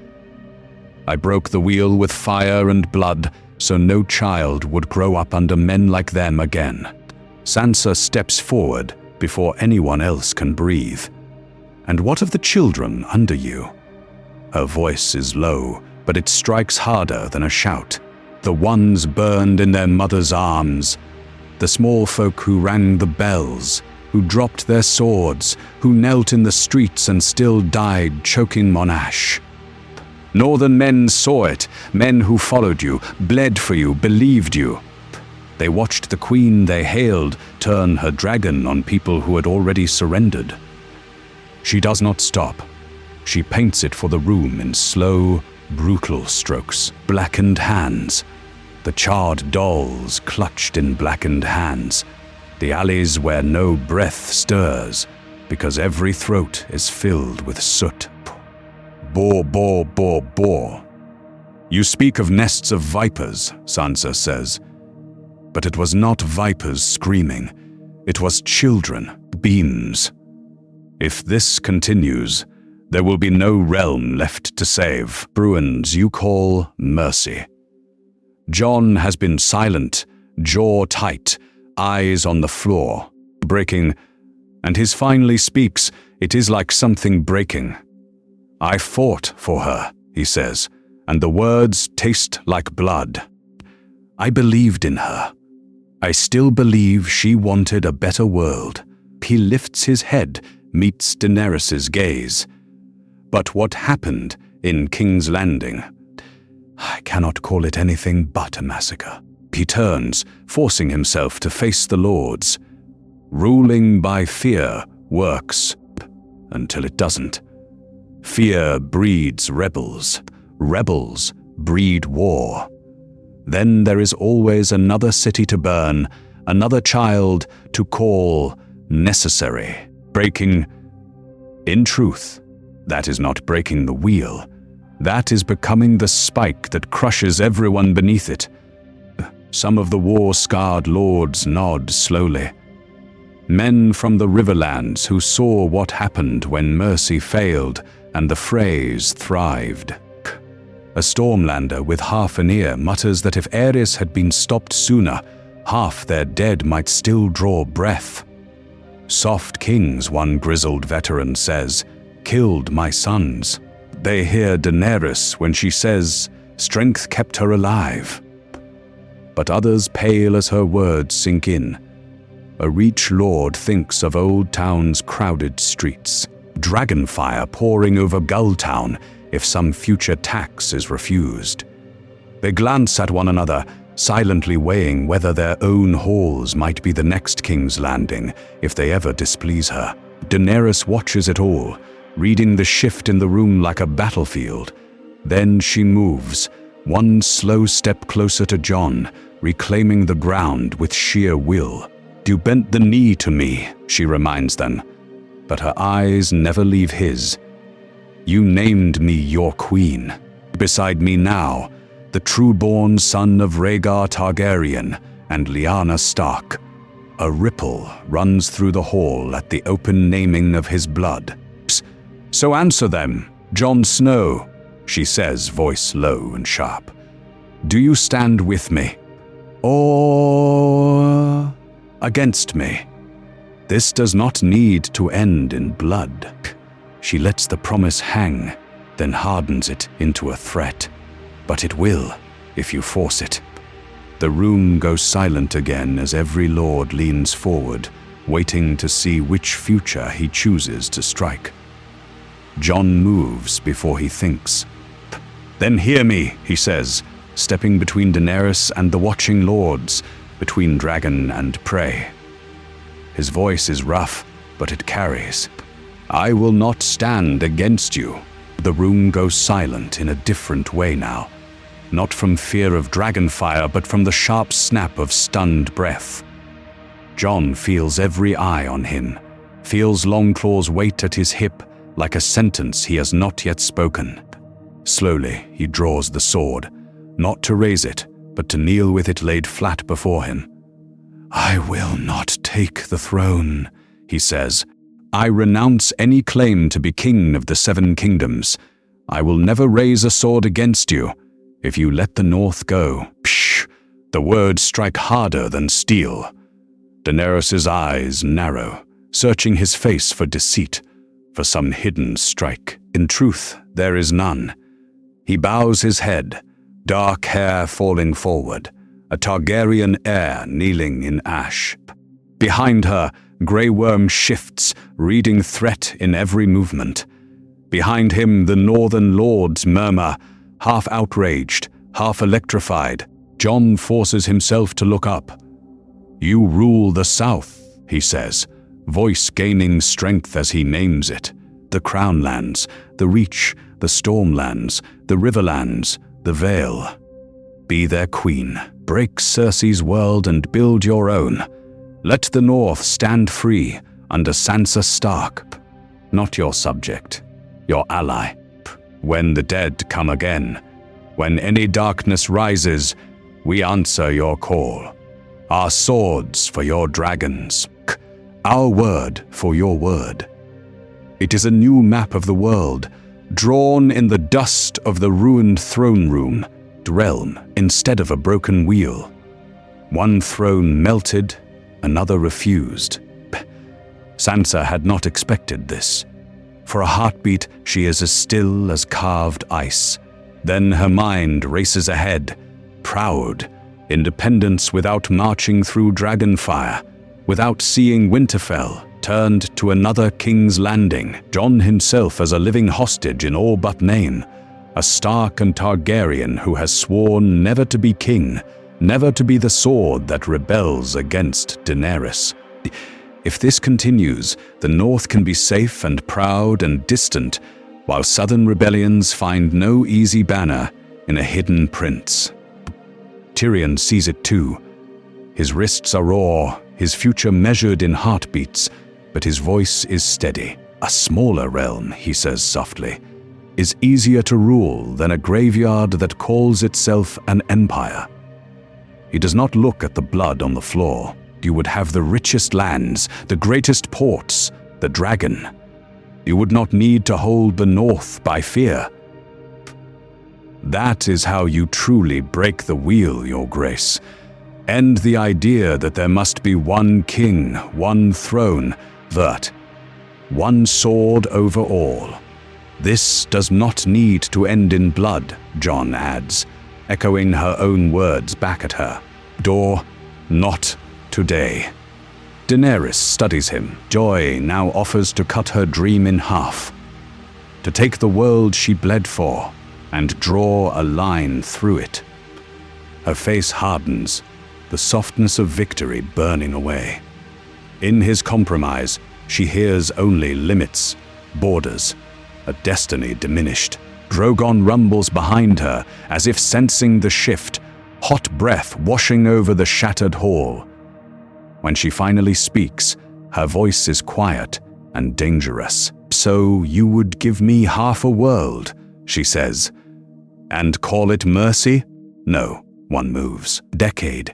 I broke the wheel with fire and blood, so no child would grow up under men like them again. Sansa steps forward before anyone else can breathe. And what of the children under you? Her voice is low, but it strikes harder than a shout. The ones burned in their mother's arms, the small folk who rang the bells, who dropped their swords, who knelt in the streets and still died choking Monash. Northern men saw it, men who followed you, bled for you, believed you. They watched the queen they hailed turn her dragon on people who had already surrendered. She does not stop. She paints it for the room in slow, brutal strokes. Blackened hands. The charred dolls clutched in blackened hands. The alleys where no breath stirs, because every throat is filled with soot. Bor, bor, bor, bor. You speak of nests of vipers, Sansa says. But it was not vipers screaming. It was children, beams. If this continues, there will be no realm left to save. Bruins you call mercy. Jon has been silent, jaw tight, eyes on the floor, breaking, and he finally speaks. It is like something breaking. I fought for her, he says, and the words taste like blood. I believed in her. I still believe she wanted a better world. He lifts his head, meets Daenerys' gaze. But what happened in King's Landing? I cannot call it anything but a massacre. He turns, forcing himself to face the lords. Ruling by fear works, until it doesn't. Fear breeds rebels. Rebels breed war. Then there is always another city to burn, another child to call necessary. Breaking. In truth, that is not breaking the wheel. That is becoming the spike that crushes everyone beneath it. Some of the war-scarred lords nod slowly. Men from the Riverlands who saw what happened when mercy failed and the Freys thrived. A Stormlander with half an ear mutters that if Aerys had been stopped sooner, half their dead might still draw breath. Soft kings, one grizzled veteran says, killed my sons. They hear Daenerys when she says strength kept her alive. But others pale as her words sink in. A Reach Lord thinks of Old Town's crowded streets, dragonfire pouring over Gulltown if some future tax is refused. They glance at one another, silently weighing whether their own halls might be the next King's Landing if they ever displease her. Daenerys watches it all, reading the shift in the room like a battlefield. Then she moves, one slow step closer to Jon, reclaiming the ground with sheer will. You bent the knee to me, she reminds them, but her eyes never leave his. You named me your queen. Beside me now, the true-born son of Rhaegar Targaryen and Lyanna Stark. A ripple runs through the hall at the open naming of his blood. So answer them, Jon Snow, she says, voice low and sharp. Do you stand with me? Or against me? This does not need to end in blood. She lets the promise hang, then hardens it into a threat. But it will, if you force it. The room goes silent again as every lord leans forward, waiting to see which future he chooses to strike. Jon moves before he thinks. Then hear me, he says, stepping between Daenerys and the watching lords, between dragon and prey. His voice is rough, but it carries. I will not stand against you. The room goes silent in a different way now. Not from fear of dragonfire, but from the sharp snap of stunned breath. Jon feels every eye on him, feels Longclaw's weight at his hip, like a sentence he has not yet spoken. Slowly, he draws the sword, not to raise it, but to kneel with it laid flat before him. "I will not take the throne," he says. "I renounce any claim to be king of the 7 kingdoms. I will never raise a sword against you if you let the North go." Psh! The words strike harder than steel. Daenerys' eyes narrow, searching his face for deceit, for some hidden strike. In truth, there is none. He bows his head, dark hair falling forward, a Targaryen heir kneeling in ash. Behind her, Grey Worm shifts, reading threat in every movement. Behind him, the northern lords murmur, half outraged, half electrified. Jon forces himself to look up. "You rule the South," he says, voice gaining strength as he names it. The Crownlands, the Reach, the Stormlands, the Riverlands, the Vale. Be their queen. Break Cersei's world and build your own. Let the North stand free under Sansa Stark. Not your subject, your ally. When the dead come again, when any darkness rises, we answer your call. Our swords for your dragons. Our word for your word. It is a new map of the world, drawn in the dust of the ruined throne room, realm instead of a broken wheel. One throne melted, another refused. Sansa had not expected this. For a heartbeat, she is as still as carved ice. Then her mind races ahead, proud, independence without marching through dragonfire, without seeing Winterfell turned to another King's Landing, Jon himself as a living hostage in all but name, a Stark and Targaryen who has sworn never to be king, never to be the sword that rebels against Daenerys. If this continues, the North can be safe and proud and distant, while southern rebellions find no easy banner in a hidden prince. Tyrion sees it too. His wrists are raw, his future measured in heartbeats, but his voice is steady. "A smaller realm," he says softly, "is easier to rule than a graveyard that calls itself an empire." He does not look at the blood on the floor. You would have the richest lands, the greatest ports, the dragon. You would not need to hold the North by fear. That is how you truly break the wheel, Your Grace. End the idea that there must be one king, one throne, that one sword over all. This does not need to end in blood, Jon adds, echoing her own words back at her. Door, not today. Daenerys studies him. Joy now offers to cut her dream in half, to take the world she bled for and draw a line through it. Her face hardens, the softness of victory burning away. In his compromise, she hears only limits, borders, a destiny diminished. Drogon rumbles behind her, as if sensing the shift, hot breath washing over the shattered hall. When she finally speaks, her voice is quiet and dangerous. "So you would give me half a world," she says, "and call it mercy?" No, one moves. Decade.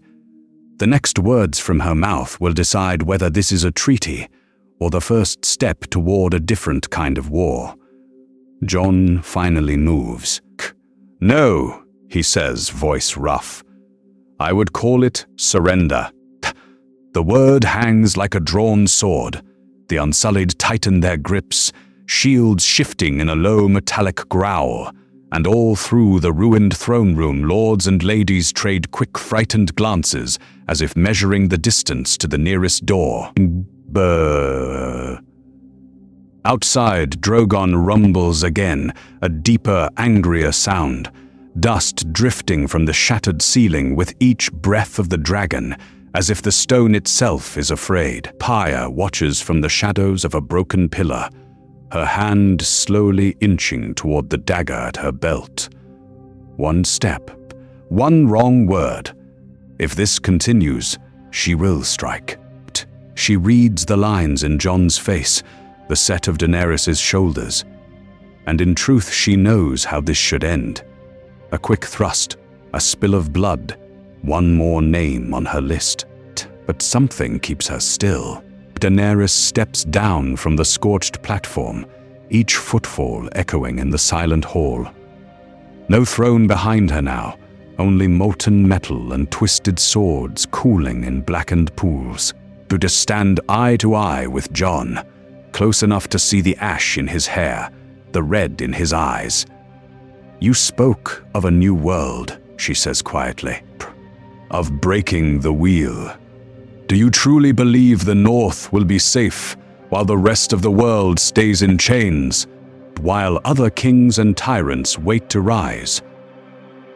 The next words from her mouth will decide whether this is a treaty or the first step toward a different kind of war. Jon finally moves. "No," he says, voice rough. "I would call it surrender." The word hangs like a drawn sword. The Unsullied tighten their grips, shields shifting in a low metallic growl, and all through the ruined throne room lords and ladies trade quick frightened glances as if measuring the distance to the nearest door. Brrr. Outside, Drogon rumbles again, a deeper, angrier sound. Dust drifting from the shattered ceiling with each breath of the dragon, as if the stone itself is afraid. Pyre watches from the shadows of a broken pillar, her hand slowly inching toward the dagger at her belt. One step, one wrong word. If this continues, she will strike. She reads the lines in Jon's face, the set of Daenerys' shoulders. And in truth, she knows how this should end. A quick thrust, a spill of blood, One more name on her list, but something keeps her still. Daenerys steps down from the scorched platform, each footfall echoing in the silent hall. No throne behind her now, only molten metal and twisted swords cooling in blackened pools. To stand eye to eye with Jon, close enough to see the ash in his hair, the red in his eyes. "You spoke of a new world," she says quietly, "of breaking the wheel. Do you truly believe the North will be safe while the rest of the world stays in chains, while other kings and tyrants wait to rise?"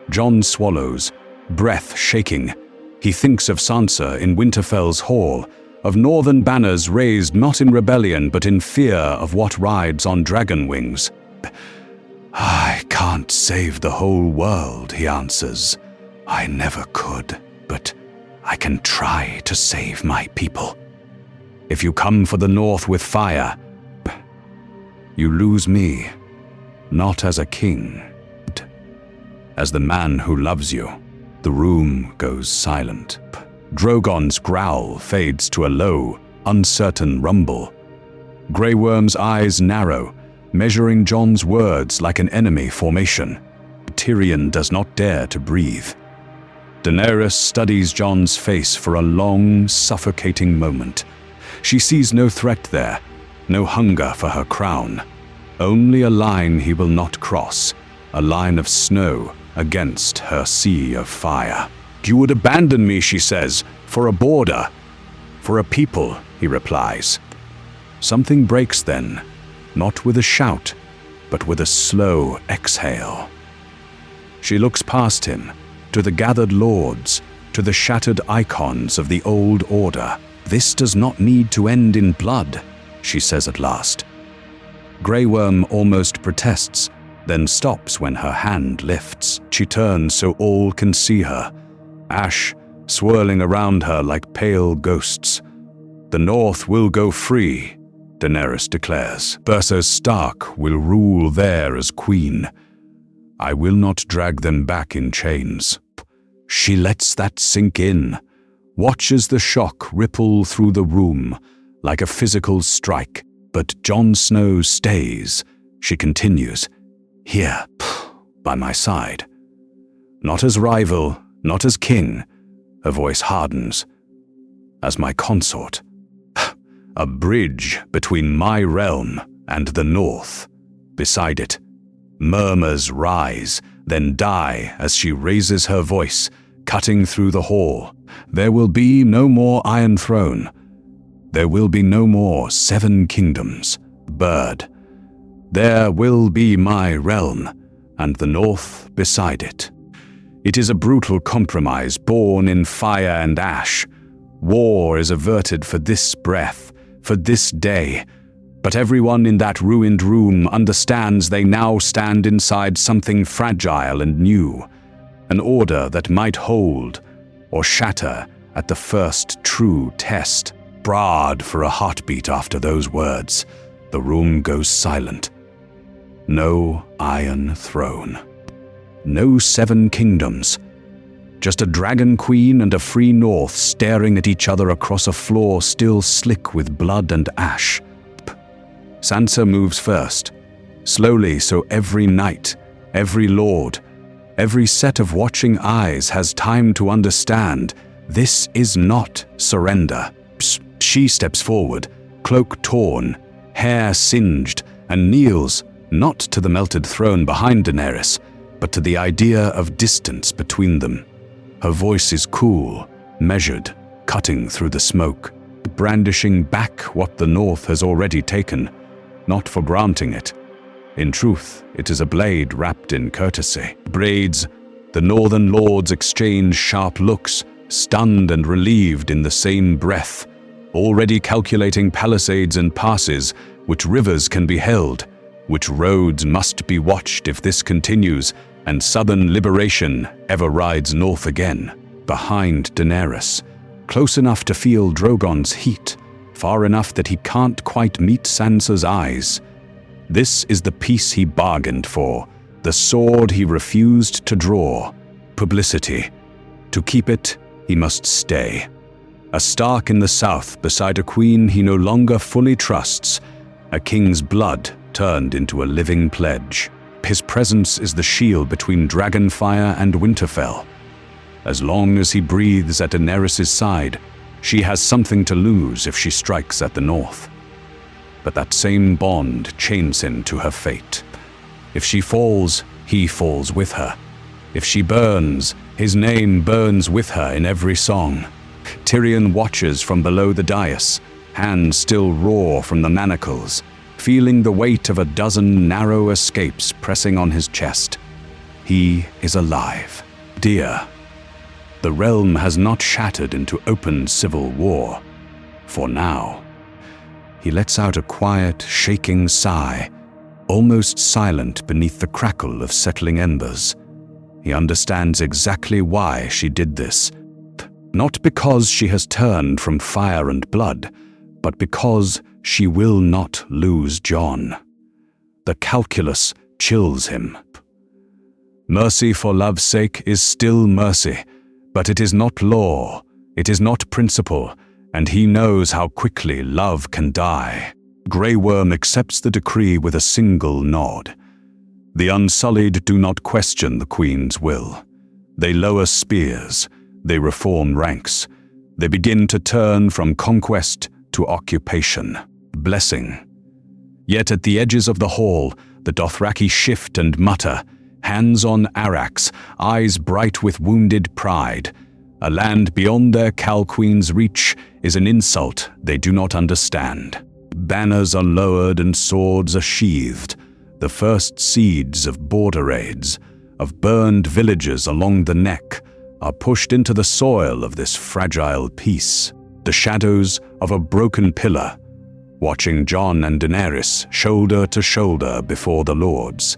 Jon swallows, breath shaking. He thinks of Sansa in Winterfell's hall, of northern banners raised not in rebellion but in fear of what rides on dragon wings. "I can't save the whole world," he answers. "I never could, but I can try to save my people. If you come for the North with fire, you lose me, not as a king, but as the man who loves you." The room goes silent. Drogon's growl fades to a low, uncertain rumble. Grey Worm's eyes narrow, measuring Jon's words like an enemy formation. Tyrion does not dare to breathe. Daenerys studies Jon's face for a long, suffocating moment. She sees no threat there, no hunger for her crown. Only a line he will not cross, a line of snow against her sea of fire. "You would abandon me," she says, "for a border, for a people," he replies. Something breaks then, not with a shout, but with a slow exhale. She looks past him, to the gathered lords, to the shattered icons of the old order. "This does not need to end in blood," she says at last. Grey Worm almost protests, then stops when her hand lifts. She turns so all can see her, ash swirling around her like pale ghosts. "The North will go free," Daenerys declares. "Bersa Stark will rule there as queen. I will not drag them back in chains." She lets that sink in, watches the shock ripple through the room like a physical strike. But Jon Snow stays. She continues, "Here, by my side. Not as rival, not as king," her voice hardens, "as my consort. A bridge between my realm and the North." Beside it, murmurs rise, then die as she raises her voice, cutting through the hall. "There will be no more Iron Throne. There will be no more 7 kingdoms, bird. There will be my realm, and the North beside it." It is a brutal compromise born in fire and ash. War is averted for this breath, for this day. But everyone in that ruined room understands they now stand inside something fragile and new, an order that might hold or shatter at the first true test. Brad for a heartbeat after those words. The room goes silent. No Iron Throne. No 7 kingdoms. Just a dragon queen and a free North staring at each other across a floor still slick with blood and ash. Sansa moves first, slowly so every knight, every lord, every set of watching eyes has time to understand this is not surrender. She steps forward, cloak torn, hair singed, and kneels not to the melted throne behind Daenerys, but to the idea of distance between them. Her voice is cool, measured, cutting through the smoke, brandishing back what the North has already taken, not for granting it. In truth, it is a blade wrapped in courtesy. Braids, the northern lords exchange sharp looks, stunned and relieved in the same breath, already calculating palisades and passes, which rivers can be held, which roads must be watched if this continues, and southern liberation ever rides north again. Behind Daenerys, close enough to feel Drogon's heat, far enough that he can't quite meet Sansa's eyes. This is the peace he bargained for, the sword he refused to draw. Publicity. To keep it, he must stay. A Stark in the south beside a queen he no longer fully trusts, a king's blood turned into a living pledge. His presence is the shield between Dragonfire and Winterfell. As long as he breathes at Daenerys' side, she has something to lose if she strikes at the north. But that same bond chains him to her fate. If she falls, he falls with her. If she burns, his name burns with her in every song. Tyrion watches from below the dais, hands still raw from the manacles, feeling the weight of a dozen narrow escapes pressing on his chest. He is alive. Dear. The realm has not shattered into open civil war. For now. He lets out a quiet, shaking sigh, almost silent beneath the crackle of settling embers. He understands exactly why she did this. Not because she has turned from fire and blood, but because she will not lose Jon. The calculus chills him. Mercy for love's sake is still mercy, but it is not law, it is not principle, and he knows how quickly love can die. Grey Worm accepts the decree with a single nod. The Unsullied do not question the Queen's will. They lower spears, they reform ranks, they begin to turn from conquest to occupation, blessing. Yet at the edges of the hall, the Dothraki shift and mutter, hands on Arrax, eyes bright with wounded pride. A land beyond their Cal Queen's reach is an insult they do not understand. Banners are lowered and swords are sheathed, the first seeds of border raids, of burned villages along the neck, are pushed into the soil of this fragile peace, the shadows of a broken pillar, watching Jon and Daenerys shoulder to shoulder before the lords.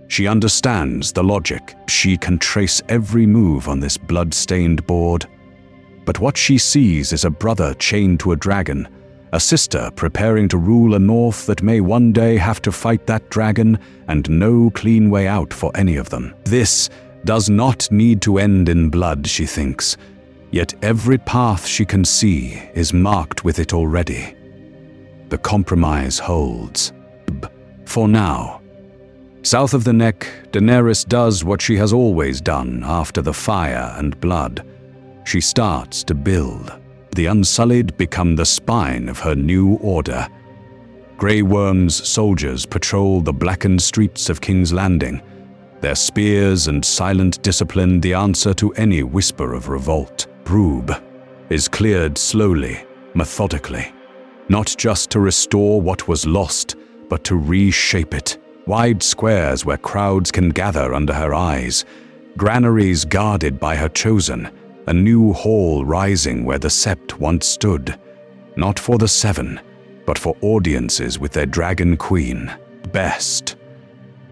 She understands the logic. She can trace every move on this blood-stained board. But what she sees is a brother chained to a dragon, a sister preparing to rule a north that may one day have to fight that dragon, and no clean way out for any of them. This does not need to end in blood, she thinks, yet every path she can see is marked with it already. The compromise holds. For now. South of the neck, Daenerys does what she has always done after the fire and blood. She starts to build. The Unsullied become the spine of her new order. Grey Worm's soldiers patrol the blackened streets of King's Landing, their spears and silent discipline the answer to any whisper of revolt. Broob is cleared slowly, methodically, not just to restore what was lost, but to reshape it. Wide squares where crowds can gather under her eyes, granaries guarded by her chosen, a new hall rising where the Sept once stood, not for the Seven, but for audiences with their dragon queen, Best.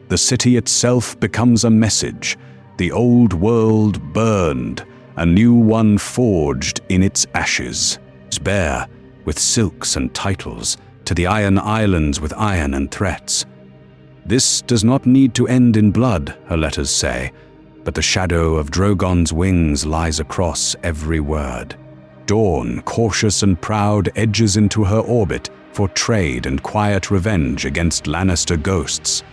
The city itself becomes a message, the old world burned, a new one forged in its ashes. It's bare, with silks and titles, to the Iron Islands with iron and threats. This does not need to end in blood, her letters say, but the shadow of Drogon's wings lies across every word. Dawn, cautious and proud, edges into her orbit for trade and quiet revenge against Lannister ghosts.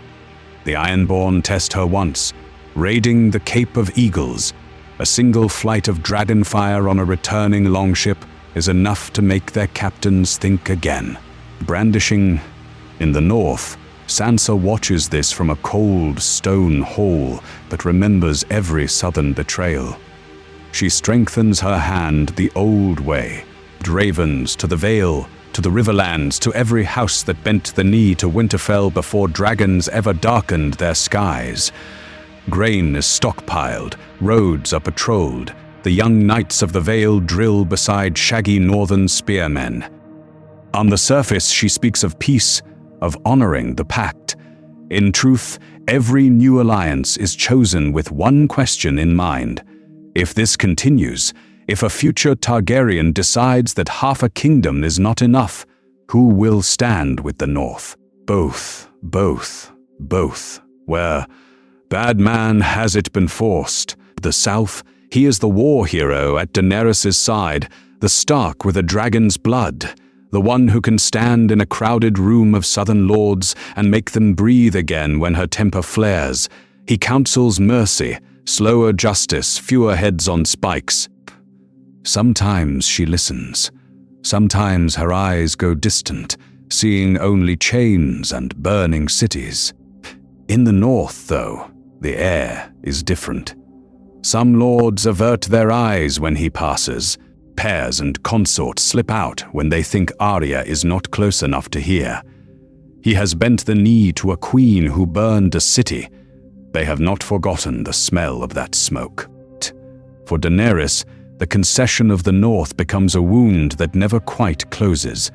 The Ironborn test her once, raiding the Cape of Eagles. A single flight of dragonfire on a returning longship is enough to make their captains think again. Brandishing in the north, Sansa watches this from a cold stone hall but remembers every southern betrayal. She strengthens her hand the old way, ravens to the Vale, to the Riverlands, to every house that bent the knee to Winterfell before dragons ever darkened their skies. Grain is stockpiled, roads are patrolled, the young knights of the Vale drill beside shaggy northern spearmen. On the surface she speaks of peace, of honoring the pact. In truth, every new alliance is chosen with one question in mind. If this continues, if a future Targaryen decides that half a kingdom is not enough, who will stand with the North? Both. Where, bad man has it been forced. The South, He is the war hero at Daenerys' side, the Stark with a dragon's blood, the one who can stand in a crowded room of southern lords and make them breathe again when her temper flares. He counsels mercy, slower justice, fewer heads on spikes. Sometimes she listens. Sometimes her eyes go distant, seeing only chains and burning cities. In the north, though, the air is different. Some lords avert their eyes when he passes. Pairs and consorts slip out when they think Arya is not close enough to hear. He has bent the knee to a queen who burned a city. They have not forgotten the smell of that smoke. For Daenerys, the concession of the north becomes a wound that never quite closes.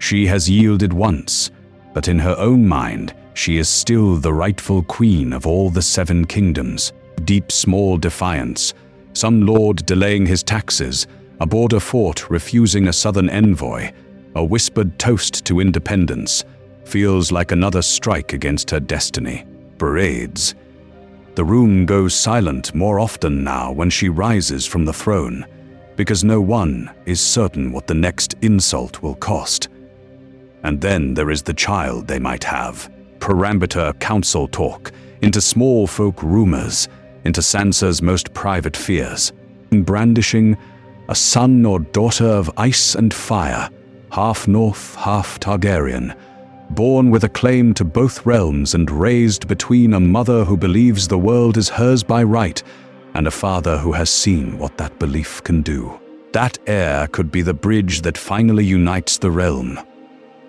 She has yielded once, but in her own mind, she is still the rightful queen of all the 7 kingdoms. Deep small defiance, some lord delaying his taxes, a border fort refusing a southern envoy, a whispered toast to independence, feels like another strike against her destiny. Parades. The room goes silent more often now when she rises from the throne, because no one is certain what the next insult will cost. And then there is the child they might have. Parameter council talk, into small folk rumors, into Sansa's most private fears. Brandishing a son or daughter of ice and fire, half North, half Targaryen, born with a claim to both realms and raised between a mother who believes the world is hers by right and a father who has seen what that belief can do. That heir could be the bridge that finally unites the realm,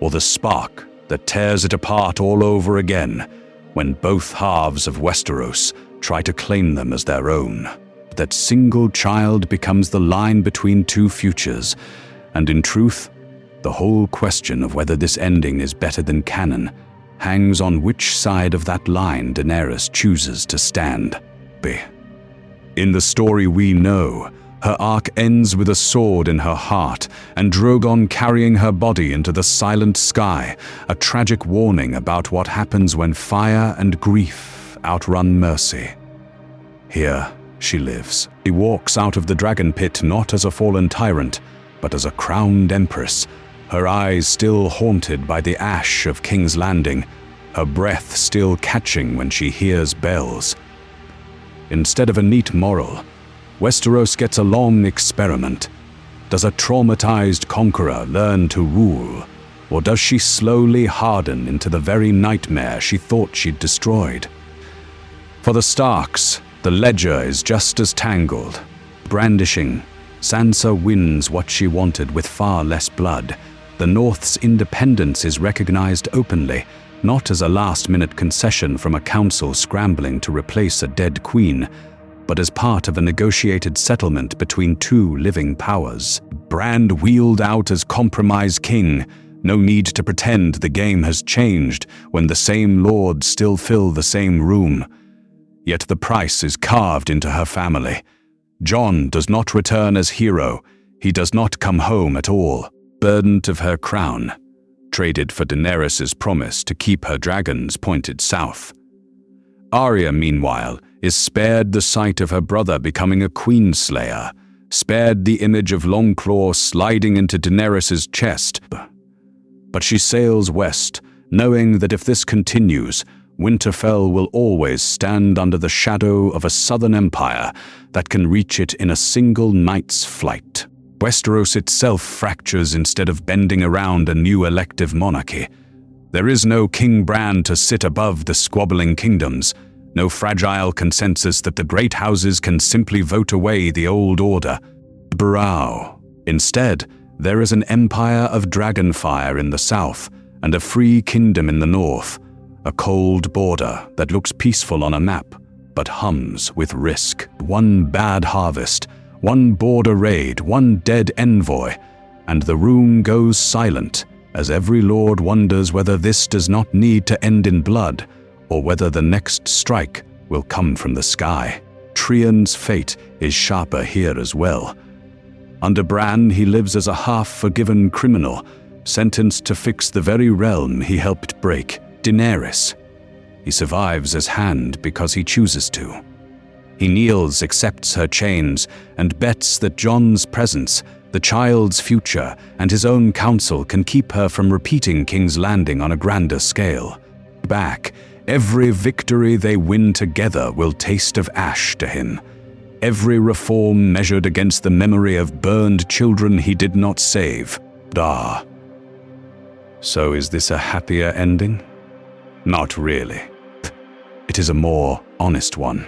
or the spark that tears it apart all over again when both halves of Westeros try to claim them as their own. That single child becomes the line between 2 futures, and in truth, the whole question of whether this ending is better than canon hangs on which side of that line Daenerys chooses to stand. In the story we know, her arc ends with a sword in her heart and Drogon carrying her body into the silent sky, a tragic warning about what happens when fire and grief outrun mercy. Here she lives. She walks out of the dragon pit not as a fallen tyrant, but as a crowned empress, her eyes still haunted by the ash of King's Landing, her breath still catching when she hears bells. Instead of a neat moral, Westeros gets a long experiment. Does a traumatized conqueror learn to rule, or does she slowly harden into the very nightmare she thought she'd destroyed? For the Starks, the ledger is just as tangled. Brandishing, Sansa wins what she wanted with far less blood. The North's independence is recognized openly, not as a last-minute concession from a council scrambling to replace a dead queen, but as part of a negotiated settlement between 2 living powers. Bran wheeled out as compromise king. No need to pretend the game has changed when the same lords still fill the same room. Yet the price is carved into her family. Jon does not return as hero. He does not come home at all. Burdened of her crown, traded for Daenerys' promise to keep her dragons pointed south. Arya, meanwhile, is spared the sight of her brother becoming a queenslayer, spared the image of Longclaw sliding into Daenerys' chest. But she sails west, knowing that if this continues, Winterfell will always stand under the shadow of a southern empire that can reach it in a single night's flight. Westeros itself fractures instead of bending around a new elective monarchy. There is no King Bran to sit above the squabbling kingdoms, no fragile consensus that the great houses can simply vote away the old order. Instead, there is an empire of dragonfire in the south and a free kingdom in the north, a cold border that looks peaceful on a map, but hums with risk. One bad harvest, one border raid, one dead envoy, and the room goes silent as every lord wonders whether this does not need to end in blood, or whether the next strike will come from the sky. Tyrion's fate is sharper here as well. Under Bran, he lives as a half-forgiven criminal, sentenced to fix the very realm he helped break, Daenerys. He survives as Hand because he chooses to. He kneels, accepts her chains, and bets that Jon's presence, the child's future, and his own counsel can keep her from repeating King's Landing on a grander scale. Back, every victory they win together will taste of ash to him. Every reform measured against the memory of burned children he did not save. Ah. So is this a happier ending? Not really. It is a more honest one.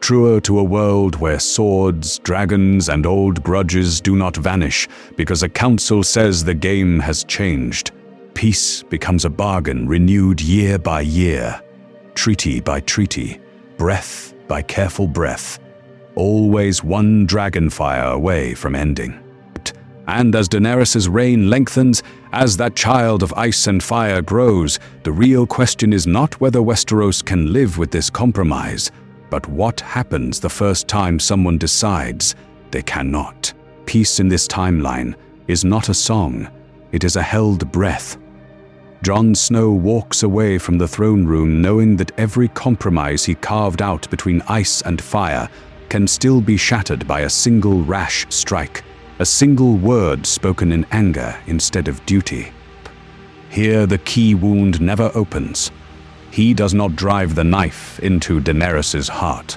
Truer to a world where swords, dragons, and old grudges do not vanish because a council says the game has changed. Peace becomes a bargain renewed year by year, treaty by treaty, breath by careful breath, always one dragonfire away from ending. And as Daenerys' reign lengthens, as that child of ice and fire grows, the real question is not whether Westeros can live with this compromise, but what happens the first time someone decides they cannot. Peace in this timeline is not a song, it is a held breath. Jon Snow walks away from the throne room knowing that every compromise he carved out between ice and fire can still be shattered by a single rash strike, a single word spoken in anger instead of duty. Here the key wound never opens. He does not drive the knife into Daenerys' heart.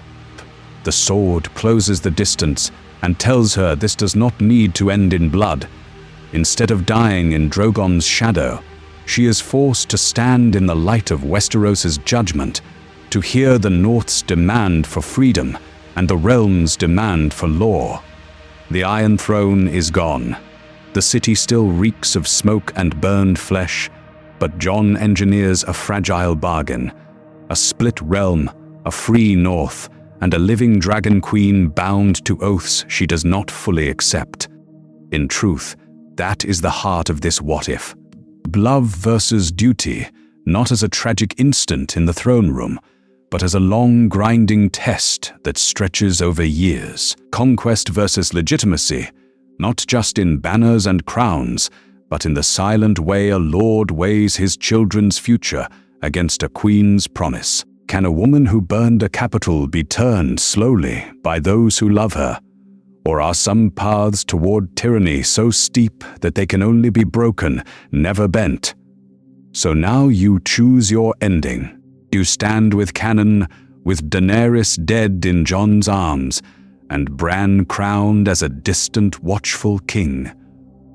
The sword closes the distance and tells her this does not need to end in blood. Instead of dying in Drogon's shadow, she is forced to stand in the light of Westeros' judgment, to hear the North's demand for freedom and the realm's demand for law. The Iron Throne is gone. The city still reeks of smoke and burned flesh, but Jon engineers a fragile bargain, a split realm, a free North, and a living dragon queen bound to oaths she does not fully accept. In truth, that is the heart of this what-if. Love versus duty, not as a tragic instant in the throne room, but as a long, grinding test that stretches over years. Conquest versus legitimacy, not just in banners and crowns, but in the silent way a lord weighs his children's future against a queen's promise. Can a woman who burned a capital be turned slowly by those who love her? Or are some paths toward tyranny so steep that they can only be broken, never bent? So now you choose your ending. You stand with Cannon, with Daenerys dead in Jon's arms, and Bran crowned as a distant, watchful king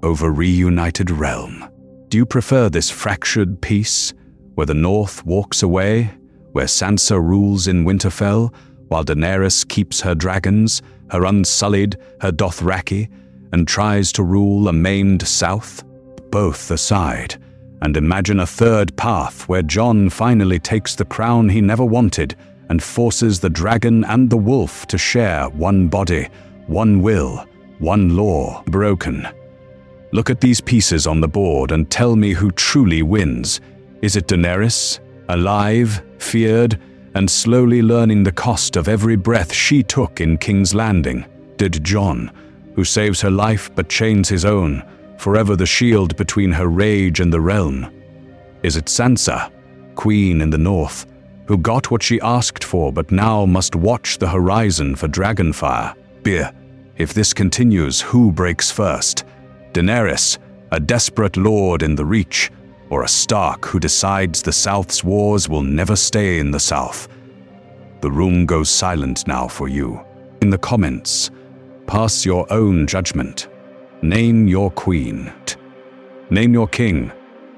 over reunited realm. Do you prefer this fractured peace, where the North walks away, where Sansa rules in Winterfell, while Daenerys keeps her dragons, her unsullied, her Dothraki, and tries to rule a maimed South? Both aside, and imagine a third path where Jon finally takes the crown he never wanted and forces the dragon and the wolf to share one body, one will, one law. Broken. Look at these pieces on the board and tell me who truly wins. Is it Daenerys, alive, feared, and slowly learning the cost of every breath she took in King's Landing? Did Jon, who saves her life but chains his own, forever the shield between her rage and the realm? Is it Sansa, queen in the North, who got what she asked for but now must watch the horizon for dragonfire? If this continues, who breaks first? Daenerys, a desperate lord in the Reach, or a Stark who decides the South's wars will never stay in the South? The room goes silent now for you. In the comments, pass your own judgment. Name your queen. Name your king.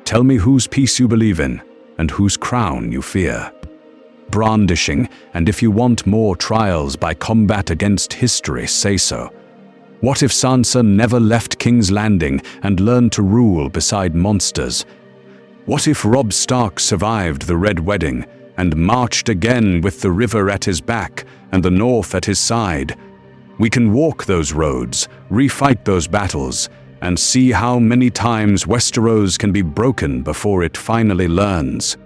Tell me whose peace you believe in and whose crown you fear. Brandishing, and if you want more trials by combat against history, say so. What if Sansa never left King's Landing and learned to rule beside monsters? What if Robb Stark survived the Red Wedding and marched again with the river at his back and the North at his side? We can walk those roads, refight those battles, and see how many times Westeros can be broken before it finally learns.